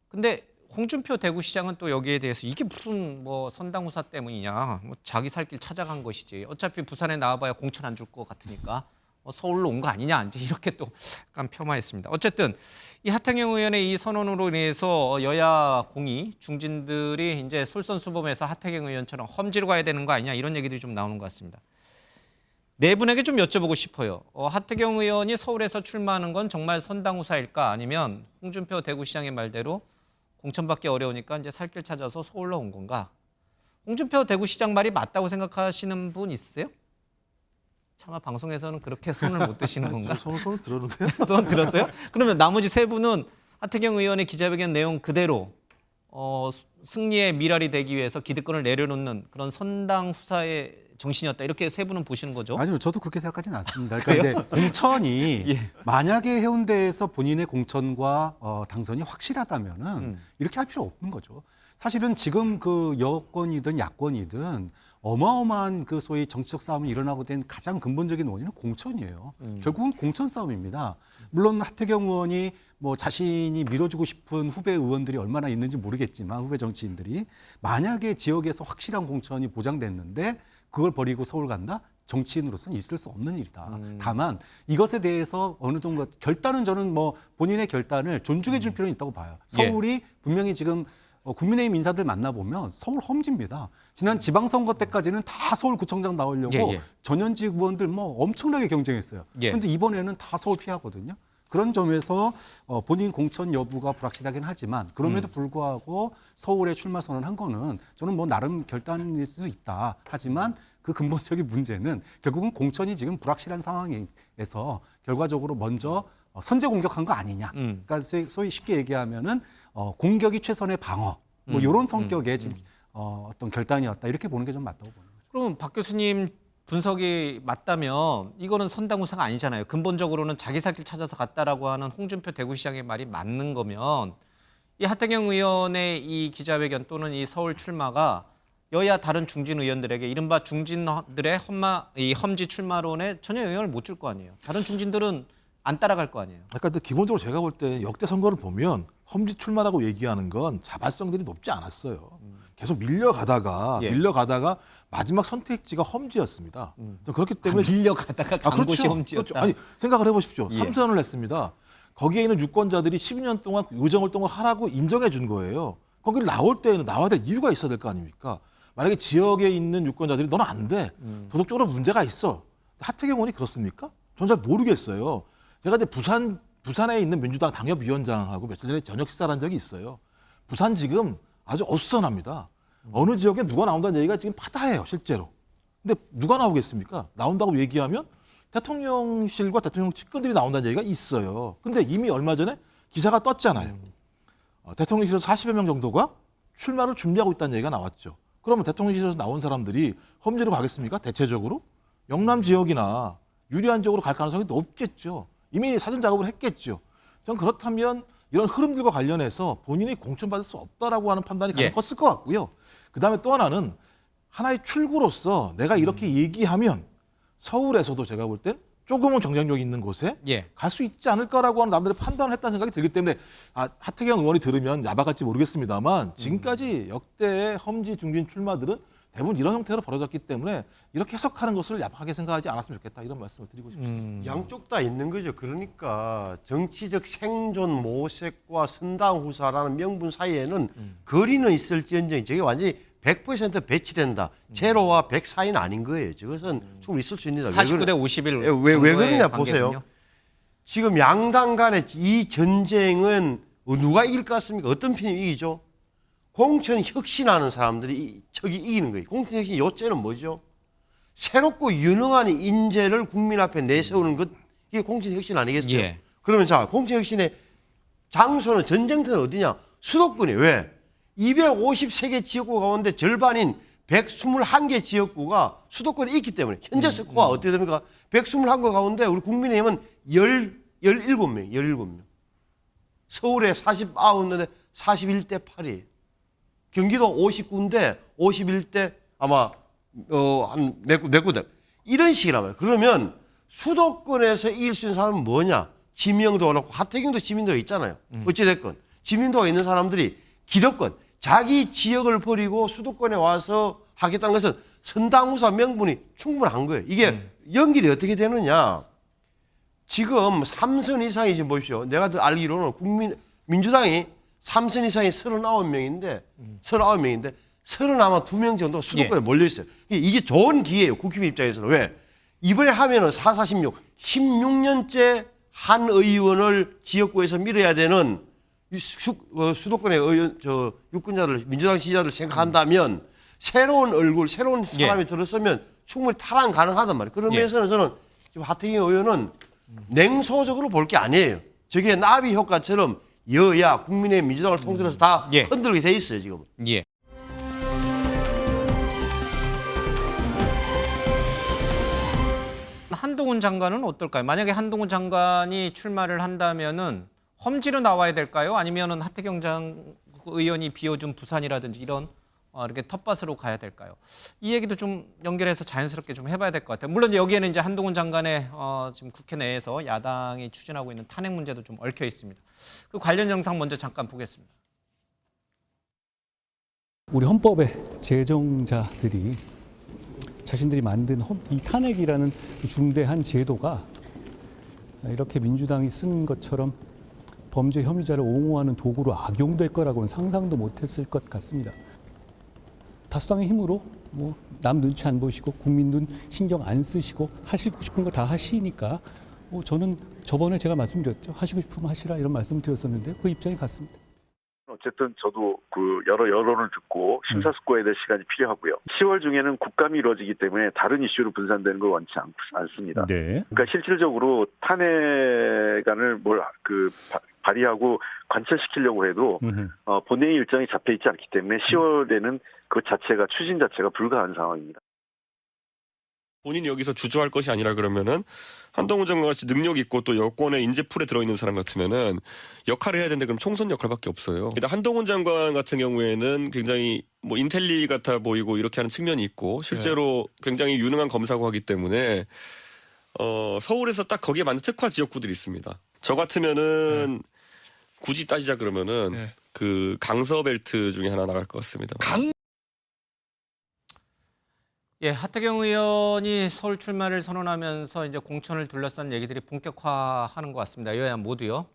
근데 홍준표 대구시장은 또 여기에 대해서 이게 무슨 뭐 선당후사 때문이냐, 뭐 자기 살 길 찾아간 것이지. 어차피 부산에 나와봐야 공천 안 줄 것 같으니까 서울로 온 거 아니냐, 이제 이렇게 또 약간 폄하했습니다. 어쨌든 이 하태경 의원의 이 선언으로 인해서 여야 공의 중진들이 이제 솔선수범해서 하태경 의원처럼 험지로 가야 되는 거 아니냐, 이런 얘기들이 좀 나오는 것 같습니다. 네 분에게 좀 여쭤보고 싶어요. 하태경 의원이 서울에서 출마하는 건 정말 선당후사일까, 아니면 홍준표 대구시장의 말대로 공천받기 어려우니까 이제 살 길 찾아서 서울로 온 건가? 홍준표 대구시장 말이 맞다고 생각하시는 분 있으세요? 차마 방송에서는 그렇게 손을 못 드시는 건가? 손을 들었는데요. 손 들었어요? 그러면 나머지 세 분은 하태경 의원의 기자회견 내용 그대로 승리의 미랄이 되기 위해서 기득권을 내려놓는 그런 선당 후사의 정신이었다, 이렇게 세 분은 보시는 거죠? 아니요, 저도 그렇게 생각하지는 않습니다. 그러니까 이제 공천이 예. 만약에 해운대에서 본인의 공천과 당선이 확실하다면은 이렇게 할 필요 없는 거죠. 사실은 지금 그 여권이든 야권이든 어마어마한 그 소위 정치적 싸움이 일어나고 된 가장 근본적인 원인은 공천이에요. 결국은 공천 싸움입니다. 물론 하태경 의원이 뭐 자신이 밀어주고 싶은 후배 의원들이 얼마나 있는지 모르겠지만, 후배 정치인들이 만약에 지역에서 확실한 공천이 보장됐는데 그걸 버리고 서울 간다? 정치인으로서는 있을 수 없는 일이다. 다만 이것에 대해서 어느 정도 결단은, 저는 뭐 본인의 결단을 존중해 줄 필요는 있다고 봐요. 서울이 분명히 지금 국민의힘 인사들 만나보면 서울 험지입니다. 지난 지방선거 때까지는 다 서울구청장 나오려고 전현직 의원들 뭐 엄청나게 경쟁했어요. 그런데 이번에는 다 서울 피하거든요. 그런 점에서 본인 공천 여부가 불확실하긴 하지만 그럼에도 불구하고 서울에 출마 선언한 거는 저는 뭐 나름 결단일 수 있다. 하지만 그 근본적인 문제는 결국은 공천이 지금 불확실한 상황에서 결과적으로 먼저 선제 공격한 거 아니냐. 그러니까 소위 쉽게 얘기하면은 공격이 최선의 방어. 뭐 이런 성격의 지금 어떤 결단이었다, 이렇게 보는 게 좀 맞다고 보는 거죠. 그럼 박 교수님 분석이 맞다면 이거는 선당후사가 아니잖아요. 근본적으로는 자기 살 길 찾아서 갔다라고 하는 홍준표 대구시장의 말이 맞는 거면 이 하태경 의원의 이 기자회견 또는 이 서울 출마가 여야 다른 중진 의원들에게 이른바 중진들의 이 험지 출마론에 전혀 영향을 못 줄 거 아니에요. 다른 중진들은 안 따라갈 거 아니에요. 그러니까 기본적으로 제가 볼 때 역대 선거를 보면 험지 출마라고 얘기하는 건 자발성들이 높지 않았어요. 계속 밀려가다가 마지막 선택지가 험지였습니다. 그렇기 때문에 밀려가다가 간 곳이 험지였다. 그렇죠. 아니, 생각을 해보십시오. 3선을 했습니다. 거기에 있는 유권자들이 12년 동안 의정을 동안 하라고 인정해 준 거예요. 거기를 나올 때에는 나와야 될 이유가 있어야 될 거 아닙니까? 만약에 지역에 있는 유권자들이 너는 안 돼. 도덕적으로 문제가 있어. 하태경 의원이 그렇습니까? 저는 잘 모르겠어요. 제가 이제 부산에 있는 민주당 당협위원장하고 며칠 전에 저녁 식사를 한 적이 있어요. 부산 지금 아주 어수선합니다. 어느 지역에 누가 나온다는 얘기가 지금 바다예요, 실제로. 근데 누가 나오겠습니까? 나온다고 얘기하면 대통령실과 대통령 측근들이 나온다는 얘기가 있어요. 근데 이미 얼마 전에 기사가 떴잖아요. 대통령실에서 40여 명 정도가 출마를 준비하고 있다는 얘기가 나왔죠. 그러면 대통령실에서 나온 사람들이 험지로 가겠습니까? 대체적으로? 영남 지역이나 유리한 지역으로 갈 가능성이 높겠죠. 이미 사전 작업을 했겠죠. 저는 그렇다면 이런 흐름들과 관련해서 본인이 공천받을 수 없다라고 하는 판단이 가장 컸을 것 같고요. 그다음에 또 하나는 하나의 출구로서 내가 이렇게 얘기하면 서울에서도 제가 볼 땐 조금은 경쟁력 있는 곳에 갈 수 있지 않을까라고 하는 남들의 판단을 했다는 생각이 들기 때문에 하태경 의원이 들으면 야박할지 모르겠습니다만 지금까지 역대의 험지 중진 출마들은 대부분 이런 형태로 벌어졌기 때문에 이렇게 해석하는 것을 야박하게 생각하지 않았으면 좋겠다 이런 말씀을 드리고 싶습니다. 양쪽 다 있는 거죠. 그러니까 정치적 생존 모색과 선당후사라는 명분 사이에는 거리는 있을지언정 저게 완전히 100% 배치된다. 제로와 100 사이는 아닌 거예요. 저것은 충분히 있을 수 있습니다. 49대 51. 왜 그러냐 보세요. 지금 양당 간의 이 전쟁은 누가 이길 것 같습니까? 어떤 편이 이기죠? 공천 혁신하는 사람들이 척이 이기는 거예요. 공천 혁신 요체는 뭐죠? 새롭고 유능한 인재를 국민 앞에 내세우는 것, 이게 공천 혁신 아니겠어요? 그러면 자, 공천 혁신의 장소는 전쟁터는 어디냐? 수도권이에요. 왜? 253개 지역구 가운데 절반인 121개 지역구가 수도권에 있기 때문에 현재 스코어가 어떻게 됩니까? 121개 가운데 우리 국민의힘은 17명, 17명. 서울에 49인데 41대 8이에요. 경기도 59인데 51대 아마 한 몇 군데. 이런 식이란 말이에요. 그러면 수도권에서 이길 수 있는 사람은 뭐냐? 지명도가 높고 하태경도 지명도가 있잖아요. 어찌됐건 지명도가 있는 사람들이 기득권, 자기 지역을 버리고 수도권에 와서 하겠다는 것은 선당후사 명분이 충분한 거예요. 이게 연결이 어떻게 되느냐. 지금 3선 이상이 지금 보십시오. 내가 알기로는 민주당이 3선 이상이 39명인데 32명 정도 수도권에 몰려 있어요. 이게 좋은 기회예요. 국힘 입장에서는. 왜? 이번에 하면은 446, 16년째 한 의원을 지역구에서 밀어야 되는 수도권의 유권자들, 민주당 지지자들 생각한다면 새로운 얼굴, 새로운 사람이 들어서면 충분히 탈환 가능하단 말이에요. 그런 면에서는 저는 지금 하태경 의원은 냉소적으로 볼 게 아니에요. 저게 나비 효과처럼 여야, 국민의 민주당을 통틀어서 다 흔들게 돼 있어요, 지금. 한동훈 장관은 어떨까요? 만약에 한동훈 장관이 출마를 한다면은 험지로 나와야 될까요? 아니면은 하태경 의원이 비워준 부산이라든지 이런 이렇게 텃밭으로 가야 될까요? 이 얘기도 좀 연결해서 자연스럽게 좀 해봐야 될 것 같아요. 물론 여기에는 이제 한동훈 장관의 지금 국회 내에서 야당이 추진하고 있는 탄핵 문제도 좀 얽혀 있습니다. 그 관련 영상 먼저 잠깐 보겠습니다. 우리 헌법의 제정자들이 자신들이 만든 이 탄핵이라는 중대한 제도가 이렇게 민주당이 쓴 것처럼 범죄 혐의자를 옹호하는 도구로 악용될 거라고는 상상도 못했을 것 같습니다. 다수당의 힘으로 뭐 남 눈치 안 보시고 국민 눈 신경 안 쓰시고 하시고 싶은 거 다 하시니까 저는 저번에 제가 말씀드렸죠. 하시고 싶으면 하시라 이런 말씀을 드렸었는데 그 입장이 같습니다. 어쨌든 저도 그 여러 여론을 듣고 심사숙고해야 될 시간이 필요하고요. 10월 중에는 국감이 이루어지기 때문에 다른 이슈로 분산되는 걸 원치 않습니다. 그러니까 실질적으로 탄핵안을 발의하고 관철시키려고 해도 본회의 일정이 잡혀 있지 않기 때문에 10월에는 그 자체가 추진 자체가 불가한 상황입니다. 본인이 여기서 주저할 것이 아니라 그러면은 한동훈 장관 같이 능력 있고 또 여권의 인재풀에 들어있는 사람 같으면은 역할을 해야 되는데 그럼 총선 역할밖에 없어요. 일단 한동훈 장관 같은 경우에는 굉장히 뭐 인텔리 같아 보이고 이렇게 하는 측면이 있고 실제로 굉장히 유능한 검사고 하기 때문에 서울에서 딱 거기에 맞는 특화 지역구들이 있습니다. 저 같으면은 굳이 따지자 그러면은 그 강서벨트 중에 하나 나갈 것 같습니다. 하태경 의원이 서울 출마를 선언하면서 이제 공천을 둘러싼 얘기들이 본격화하는 것 같습니다. 여야 모두요.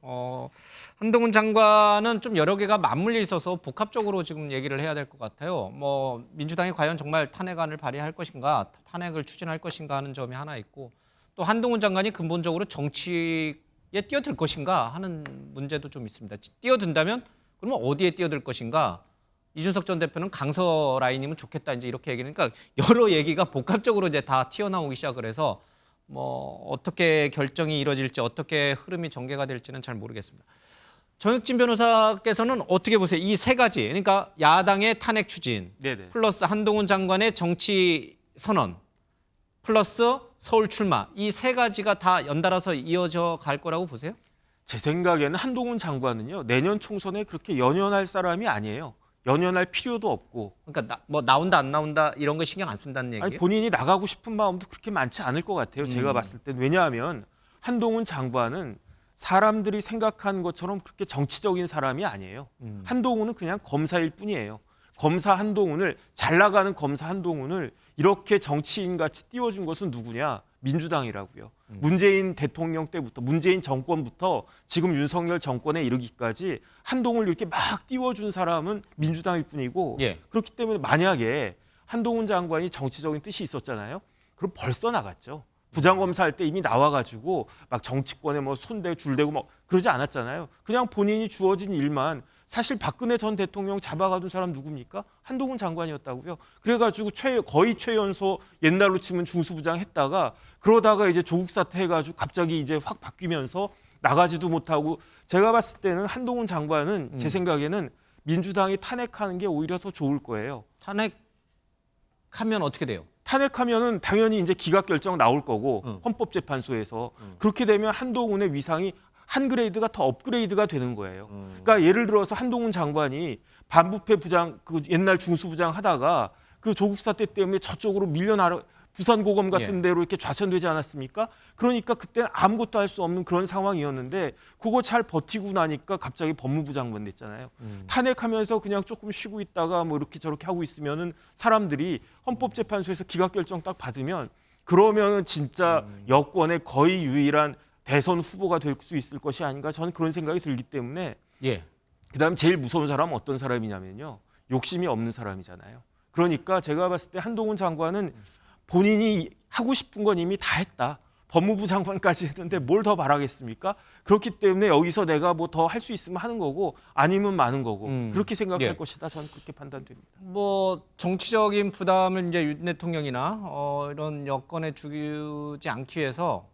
한동훈 장관은 좀 여러 개가 맞물려 있어서 복합적으로 지금 얘기를 해야 될 것 같아요. 뭐 민주당이 과연 정말 탄핵안을 발의할 것인가, 탄핵을 추진할 것인가 하는 점이 하나 있고, 또 한동훈 장관이 근본적으로 정치 뛰어들 것인가 하는 문제도 좀 있습니다. 뛰어든다면 그러면 어디에 뛰어들 것인가? 이준석 전 대표는 강서 라인이면 좋겠다 이제 이렇게 얘기하니까 여러 얘기가 복합적으로 이제 다 튀어나오기 시작을 해서 뭐 어떻게 결정이 이루어질지 어떻게 흐름이 전개가 될지는 잘 모르겠습니다. 정혁진 변호사께서는 어떻게 보세요? 이 세 가지 그러니까 야당의 탄핵 추진 네네. 플러스 한동훈 장관의 정치 선언 플러스 서울 출마 이 세 가지가 다 연달아서 이어져 갈 거라고 보세요? 제 생각에는 한동훈 장관은요 내년 총선에 그렇게 연연할 사람이 아니에요. 연연할 필요도 없고. 그러니까 뭐 나온다 안 나온다 이런 거 신경 안 쓴다는 얘기예요? 아니, 본인이 나가고 싶은 마음도 그렇게 많지 않을 것 같아요. 제가 봤을 땐. 왜냐하면 한동훈 장관은 사람들이 생각하는 것처럼 그렇게 정치적인 사람이 아니에요. 한동훈은 그냥 검사일 뿐이에요. 검사 한동훈을 잘 나가는 검사 한동훈을 이렇게 정치인같이 띄워준 것은 누구냐? 민주당이라고요. 문재인 대통령 때부터 문재인 정권부터 지금 윤석열 정권에 이르기까지 한동훈을 이렇게 막 띄워준 사람은 민주당일 뿐이고 그렇기 때문에 만약에 한동훈 장관이 정치적인 뜻이 있었잖아요. 그럼 벌써 나갔죠. 부장검사할 때 이미 나와가지고 막 정치권에 뭐 손대고 줄대고 뭐 그러지 않았잖아요. 그냥 본인이 주어진 일만 사실 박근혜 전 대통령 잡아가둔 사람 누굽니까? 한동훈 장관이었다고요. 그래가지고 거의 최연소 옛날로 치면 중수부장 했다가 그러다가 이제 조국 사태 해가지고 갑자기 이제 확 바뀌면서 나가지도 못하고 제가 봤을 때는 한동훈 장관은 제 생각에는 민주당이 탄핵하는 게 오히려 더 좋을 거예요. 탄핵하면 어떻게 돼요? 탄핵하면은 당연히 이제 기각 결정 나올 거고 헌법재판소에서 그렇게 되면 한동훈의 위상이 한 그레이드가 더 업그레이드가 되는 거예요. 그러니까 예를 들어서 한동훈 장관이 반부패 부장 그 옛날 중수부장 하다가 그 조국 사태 때문에 저쪽으로 밀려나려 부산고검 같은 데로 이렇게 좌천되지 않았습니까? 그러니까 그때는 아무것도 할 수 없는 그런 상황이었는데 그거 잘 버티고 나니까 갑자기 법무부 장관 됐잖아요. 탄핵하면서 그냥 조금 쉬고 있다가 뭐 이렇게 저렇게 하고 있으면은 사람들이 헌법재판소에서 기각 결정 딱 받으면 그러면은 진짜 여권의 거의 유일한 대선 후보가 될 수 있을 것이 아닌가 저는 그런 생각이 들기 때문에 그다음 제일 무서운 사람은 어떤 사람이냐면요. 욕심이 없는 사람이잖아요. 그러니까 제가 봤을 때 한동훈 장관은 본인이 하고 싶은 건 이미 다 했다. 법무부 장관까지 했는데 뭘 더 바라겠습니까? 그렇기 때문에 여기서 내가 뭐 더 할 수 있으면 하는 거고 아니면 마는 거고 그렇게 생각할 것이다. 저는 그렇게 판단됩니다. 뭐 정치적인 부담을 이제 윤 대통령이나 이런 여건에 주지 않기 위해서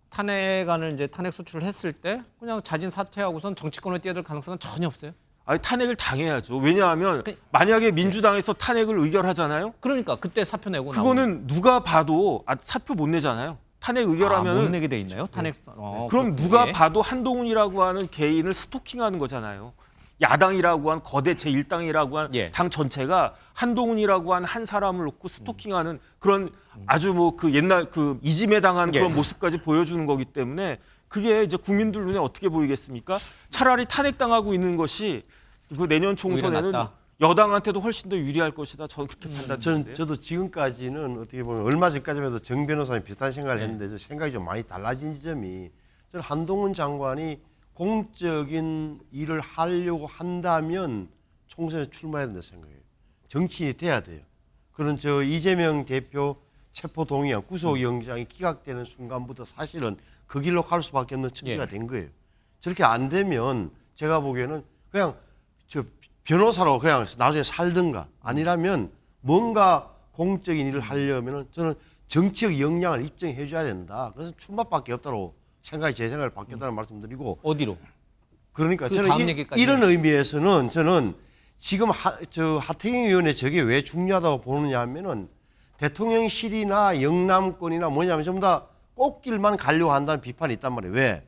탄핵안을 이제 탄핵 소추를 했을 때 그냥 자진 사퇴하고선 정치권에 뛰어들 가능성은 전혀 없어요. 아니 탄핵을 당해야죠. 왜냐하면 만약에 민주당에서 탄핵을 의결하잖아요. 그러니까 그때 사표 내고 그거는 누가 봐도 사표 못 내잖아요. 탄핵 의결하면 못 내게 돼 있나요? 탄핵. 그럼 누가 봐도 한동훈이라고 하는 개인을 스토킹하는 거잖아요. 야당이라고 한 거대 제1당이라고 한 당 전체가 한동훈이라고 한 한 사람을 놓고 스토킹하는 그런 아주 뭐 그 옛날 그 이짐에 당한 그런 모습까지 보여주는 거기 때문에 그게 이제 국민들 눈에 어떻게 보이겠습니까? 차라리 탄핵당하고 있는 것이 그 내년 총선에는 여당한테도 훨씬 더 유리할 것이다. 저는 그렇게 판단드는데요. 저도 지금까지는 어떻게 보면 얼마 전까지만 해도 정 변호사님 비슷한 생각을 했는데 저 생각이 좀 많이 달라진 지점이 저는 한동훈 장관이 공적인 일을 하려고 한다면 총선에 출마해야 된다 생각해요. 정치인이 돼야 돼요. 그런 저 이재명 대표 체포동의안 구속영장이 기각되는 순간부터 사실은 그 길로 갈 수밖에 없는 처지가 된 거예요. 저렇게 안 되면 제가 보기에는 그냥 저 변호사로 그냥 나중에 살든가 아니라면 뭔가 공적인 일을 하려면은 저는 정치적 역량을 입증해 줘야 된다. 그래서 출마밖에 없다고 생각이 제 생각을 바뀌었다는 말씀드리고 어디로? 그러니까 저는 이런 의미에서는 저는 지금 하태경 의원의 저게 왜 중요하다고 보느냐 하면은 대통령실이나 영남권이나 뭐냐면 전부 다 꽃길만 가려고 한다는 비판이 있단 말이에요. 왜?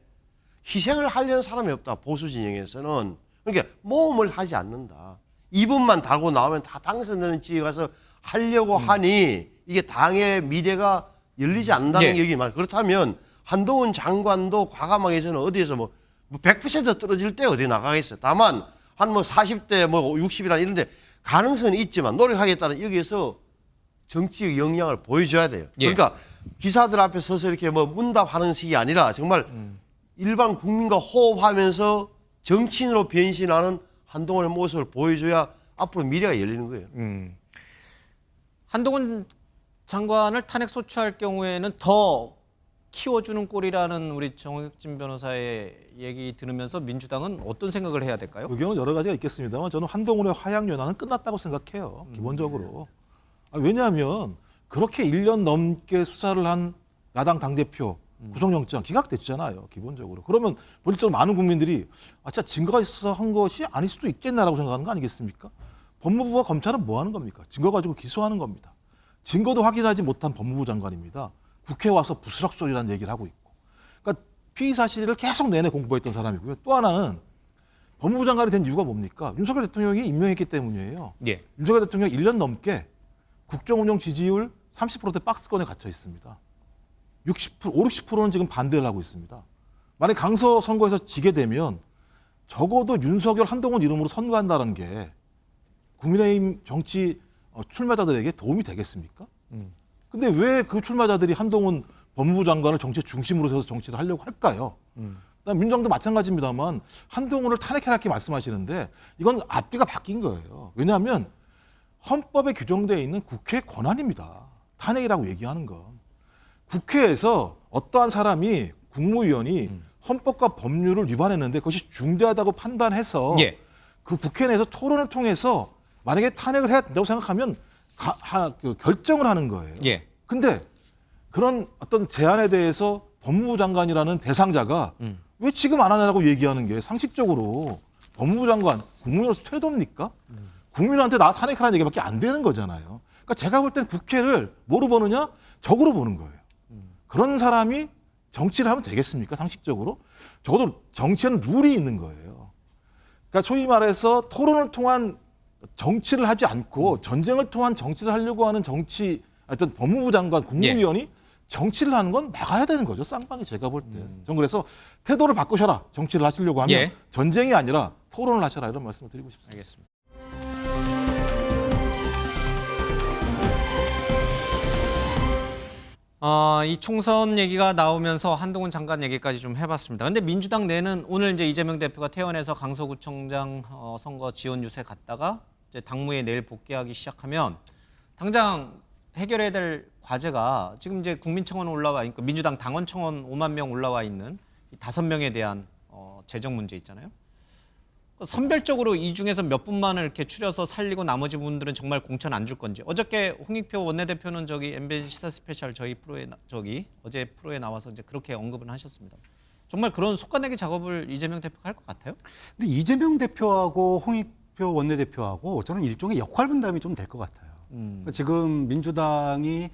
희생을 하려는 사람이 없다. 보수 진영에서는. 그러니까 모험을 하지 않는다. 2분만 달고 나오면 다 당선되는 지역에 가서 하려고 하니 이게 당의 미래가 열리지 않는다는 얘기 말. 그렇다면 한동훈 장관도 과감하게 저는 어디에서 뭐 100% 떨어질 때 어디 나가겠어요. 다만 한 뭐 40대 뭐 60이나 이런데 가능성은 있지만 노력하겠다는 여기에서 정치의 역량을 보여줘야 돼요. 그러니까 기사들 앞에 서서 이렇게 뭐 문답하는 식이 아니라 정말 일반 국민과 호흡하면서 정치인으로 변신하는 한동훈의 모습을 보여줘야 앞으로 미래가 열리는 거예요. 한동훈 장관을 탄핵 소추할 경우에는 더 키워주는 꼴이라는 우리 정혁진 변호사의 얘기 들으면서 민주당은 어떤 생각을 해야 될까요? 의견은 여러 가지가 있겠습니다만 저는 한동훈의 화양연화는 끝났다고 생각해요. 기본적으로. 왜냐하면 그렇게 1년 넘게 수사를 한 야당 당대표 구속영장 기각됐잖아요. 기본적으로. 그러면 본질적으로 많은 국민들이 진짜 증거가 있어서 한 것이 아닐 수도 있겠나라고 생각하는 거 아니겠습니까? 법무부와 검찰은 뭐 하는 겁니까? 증거 가지고 기소하는 겁니다. 증거도 확인하지 못한 법무부 장관입니다. 국회에 와서 부스럭소리라는 얘기를 하고 있고. 그러니까 피의 사실을 계속 내내 공부했던 사람이고요. 또 하나는 법무부 장관이 된 이유가 뭡니까? 윤석열 대통령이 임명했기 때문이에요. 예. 윤석열 대통령이 1년 넘게 국정운영 지지율 30%대 박스권에 갇혀 있습니다. 60%, 60%는 지금 반대를 하고 있습니다. 만약 강서 선거에서 지게 되면 적어도 윤석열, 한동훈 이름으로 선거한다는 게 국민의힘 정치 출마자들에게 도움이 되겠습니까? 근데 왜 그 출마자들이 한동훈 법무부 장관을 정치 중심으로 세워서 정치를 하려고 할까요? 민주당도 마찬가지입니다만 한동훈을 탄핵해라 이렇게 말씀하시는데 이건 앞뒤가 바뀐 거예요. 왜냐하면 헌법에 규정되어 있는 국회의 권한입니다. 탄핵이라고 얘기하는 건. 국회에서 어떠한 사람이 국무위원이 헌법과 법률을 위반했는데 그것이 중대하다고 판단해서 그 국회 내에서 토론을 통해서 만약에 탄핵을 해야 된다고 생각하면 결정을 하는 거예요. 근데 그런 어떤 제안에 대해서 법무부 장관이라는 대상자가 왜 지금 안 하냐고 얘기하는 게 상식적으로 법무부 장관 국무위원으로서 태도입니까? 국민한테 나 탄핵하라는 얘기밖에 안 되는 거잖아요. 그러니까 제가 볼 때는 국회를 뭐로 보느냐? 적으로 보는 거예요. 그런 사람이 정치를 하면 되겠습니까? 상식적으로? 적어도 정치에는 룰이 있는 거예요. 그러니까 소위 말해서 토론을 통한 정치를 하지 않고 전쟁을 통한 정치를 하려고 하는 어떤 법무부 장관, 국무위원이 정치를 하는 건 막아야 되는 거죠. 쌍방이 제가 볼 때. 전 그래서 태도를 바꾸셔라. 정치를 하시려고 하면 전쟁이 아니라 토론을 하셔라. 이런 말씀을 드리고 싶습니다. 알겠습니다. 이 총선 얘기가 나오면서 한동훈 장관 얘기까지 좀 해봤습니다. 근데 민주당 내는 오늘 이제 이재명 대표가 퇴원해서 강서구청장 선거 지원 유세 갔다가 이제 당무에 내일 복귀하기 시작하면 당장 해결해야 될 과제가 지금 이제 국민청원 올라와 있고 민주당 당원청원 5만 명 올라와 있는 이 5명에 대한 재정 문제 있잖아요. 선별적으로 이 중에서 몇 분만을 이렇게 추려서 살리고 나머지 분들은 정말 공천 안 줄 건지. 어저께 홍익표 원내대표는 MBN 시사 스페셜 저희 프로에 어제 프로에 나와서 이제 그렇게 언급을 하셨습니다. 정말 그런 속아내기 작업을 이재명 대표가 할 것 같아요? 근데 이재명 대표하고 홍익표 원내대표하고 저는 일종의 역할 분담이 좀 될 것 같아요. 지금 민주당이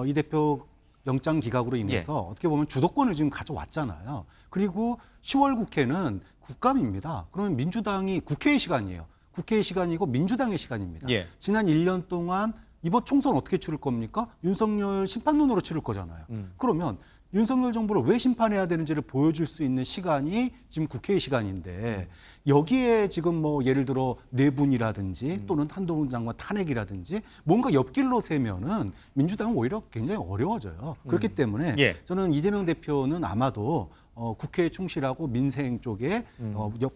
이 대표 영장 기각으로 인해서 어떻게 보면 주도권을 지금 가져왔잖아요. 그리고 10월 국회는 국감입니다. 그러면 민주당이 국회의 시간이에요. 국회의 시간이고 민주당의 시간입니다. 지난 1년 동안 이번 총선 어떻게 치를 겁니까? 윤석열 심판론으로 치를 거잖아요. 그러면 윤석열 정부를 왜 심판해야 되는지를 보여줄 수 있는 시간이 지금 국회의 시간인데 여기에 지금 뭐 예를 들어 내분이라든지 또는 한동훈 장관 탄핵이라든지 뭔가 옆길로 세면은 민주당은 오히려 굉장히 어려워져요. 그렇기 때문에 저는 이재명 대표는 아마도 국회에 충실하고 민생 쪽에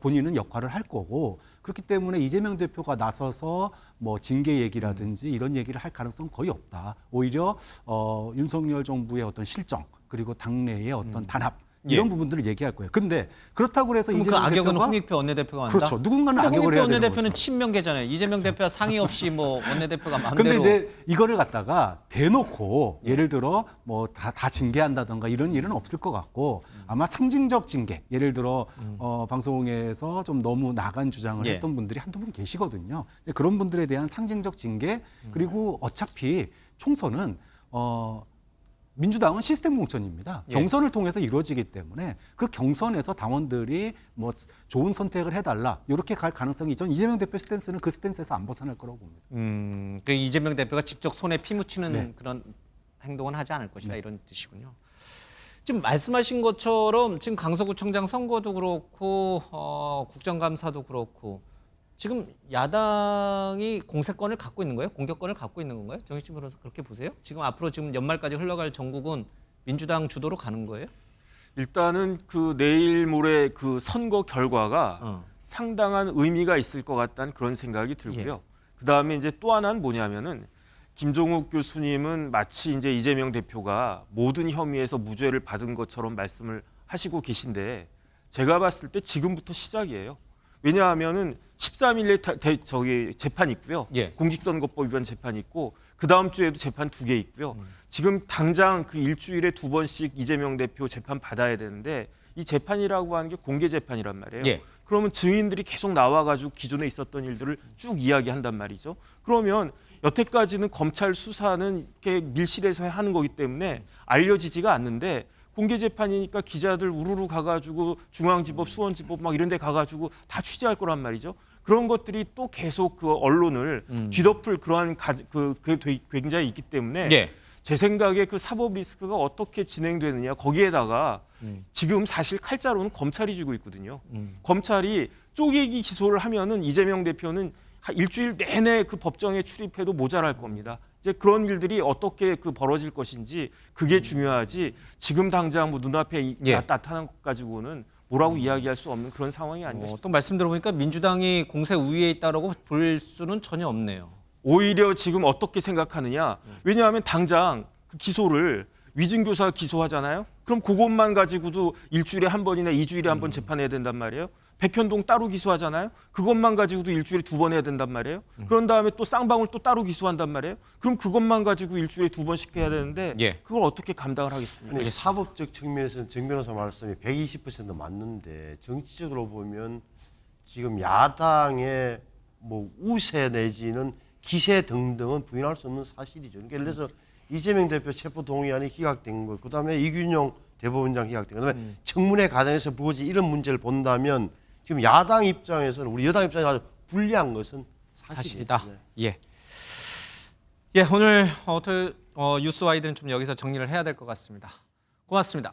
본인은 역할을 할 거고 그렇기 때문에 이재명 대표가 나서서 뭐 징계 얘기라든지 이런 얘기를 할 가능성은 거의 없다. 오히려 윤석열 정부의 어떤 실정 그리고 당내의 어떤 단합 이런 부분들을 얘기할 거예요. 근데 그렇다고 해서 이재명 그 악역은 홍익표 원내대표가 한다? 그렇죠. 누군가는 악역을 해야 되는 거죠. 홍익표 원내대표는 친명계잖아요. 이재명 대표와 상의 없이 뭐 원내대표가 마음대로. 근데 이제 이거를 갖다가 대놓고 예를 들어 뭐 다 징계한다던가 이런 일은 없을 것 같고 아마 상징적 징계 예를 들어 방송에서 좀 너무 나간 주장을 했던 분들이 한두 분 계시거든요. 그런 분들에 대한 상징적 징계 그리고 어차피 총선은 민주당은 시스템 공천입니다. 경선을 통해서 이루어지기 때문에 그 경선에서 당원들이 뭐 좋은 선택을 해달라 이렇게 갈 가능성이 있죠. 이재명 대표 스탠스는 그 스탠스에서 안 벗어날 거라고 봅니다. 그 이재명 대표가 직접 손에 피 묻히는 그런 행동은 하지 않을 것이다 이런 뜻이군요. 지금 말씀하신 것처럼 지금 강서구청장 선거도 그렇고 국정감사도 그렇고 지금 야당이 공세권을 갖고 있는 거예요? 공격권을 갖고 있는 건가요? 정혁진 변호사 그렇게 보세요? 지금 앞으로 지금 연말까지 흘러갈 전국은 민주당 주도로 가는 거예요? 일단은 그 내일 모레 그 선거 결과가 상당한 의미가 있을 것 같다는 그런 생각이 들고요. 그다음에 이제 또 하나는 뭐냐면은 김종욱 교수님은 마치 이제 이재명 대표가 모든 혐의에서 무죄를 받은 것처럼 말씀을 하시고 계신데 제가 봤을 때 지금부터 시작이에요. 왜냐하면은 13일에 재판 있고요. 공직선거법 위반 재판 있고 그 다음 주에도 재판 2개 있고요. 지금 당장 그 일주일에 2번씩 이재명 대표 재판 받아야 되는데 이 재판이라고 하는 게 공개 재판이란 말이에요. 그러면 증인들이 계속 나와가지고 기존에 있었던 일들을 쭉 이야기한단 말이죠. 그러면 여태까지는 검찰 수사는 이렇게 밀실에서 하는 거기 때문에 알려지지가 않는데 공개 재판이니까 기자들 우르르 가가지고 중앙지법, 수원지법 막 이런 데 가가지고 다 취재할 거란 말이죠. 그런 것들이 또 계속 그 언론을 뒤덮을 그러한 그게 굉장히 있기 때문에 제 생각에 그 사법 리스크가 어떻게 진행되느냐 거기에다가 지금 사실 칼자루는 검찰이 쥐고 있거든요. 검찰이 쪼개기 기소를 하면은 이재명 대표는 일주일 내내 그 법정에 출입해도 모자랄 겁니다. 이제 그런 일들이 어떻게 벌어질 것인지 그게 중요하지 지금 당장 뭐 눈앞에 나타난 것 가지고는 뭐라고 이야기할 수 없는 그런 상황이 아닌가 싶습니다. 또 말씀 들어보니까 민주당이 공세 우위에 있다고 볼 수는 전혀 없네요. 오히려 지금 어떻게 생각하느냐. 왜냐하면 당장 그 기소를 위증교사 기소하잖아요. 그럼 그것만 가지고도 일주일에 한 번이나 2주일에 한 번 재판해야 된단 말이에요. 백현동 따로 기소하잖아요. 그것만 가지고도 일주일에 2번 해야 된단 말이에요. 그런 다음에 또 쌍방울 또 따로 기소한단 말이에요. 그럼 그것만 가지고 일주일에 2번씩 해야 되는데 그걸 어떻게 감당을 하겠습니까? 아니, 사법적 측면에서는 정 변호사 말씀이 120% 맞는데 정치적으로 보면 지금 야당의 뭐 우세 내지는 기세 등등은 부인할 수 없는 사실이죠. 그러니까 예를 들어서 이재명 대표 체포 동의안이 기각된 거, 그다음에 이균용 대법원장 기각된 거, 그다음에 청문회 과정에서 부어진 이런 문제를 본다면 지금 야당 입장에서는 우리 여당 입장에 아주 불리한 것은 사실이다. 오늘 뉴스와이드는 좀 여기서 정리를 해야 될 것 같습니다. 고맙습니다.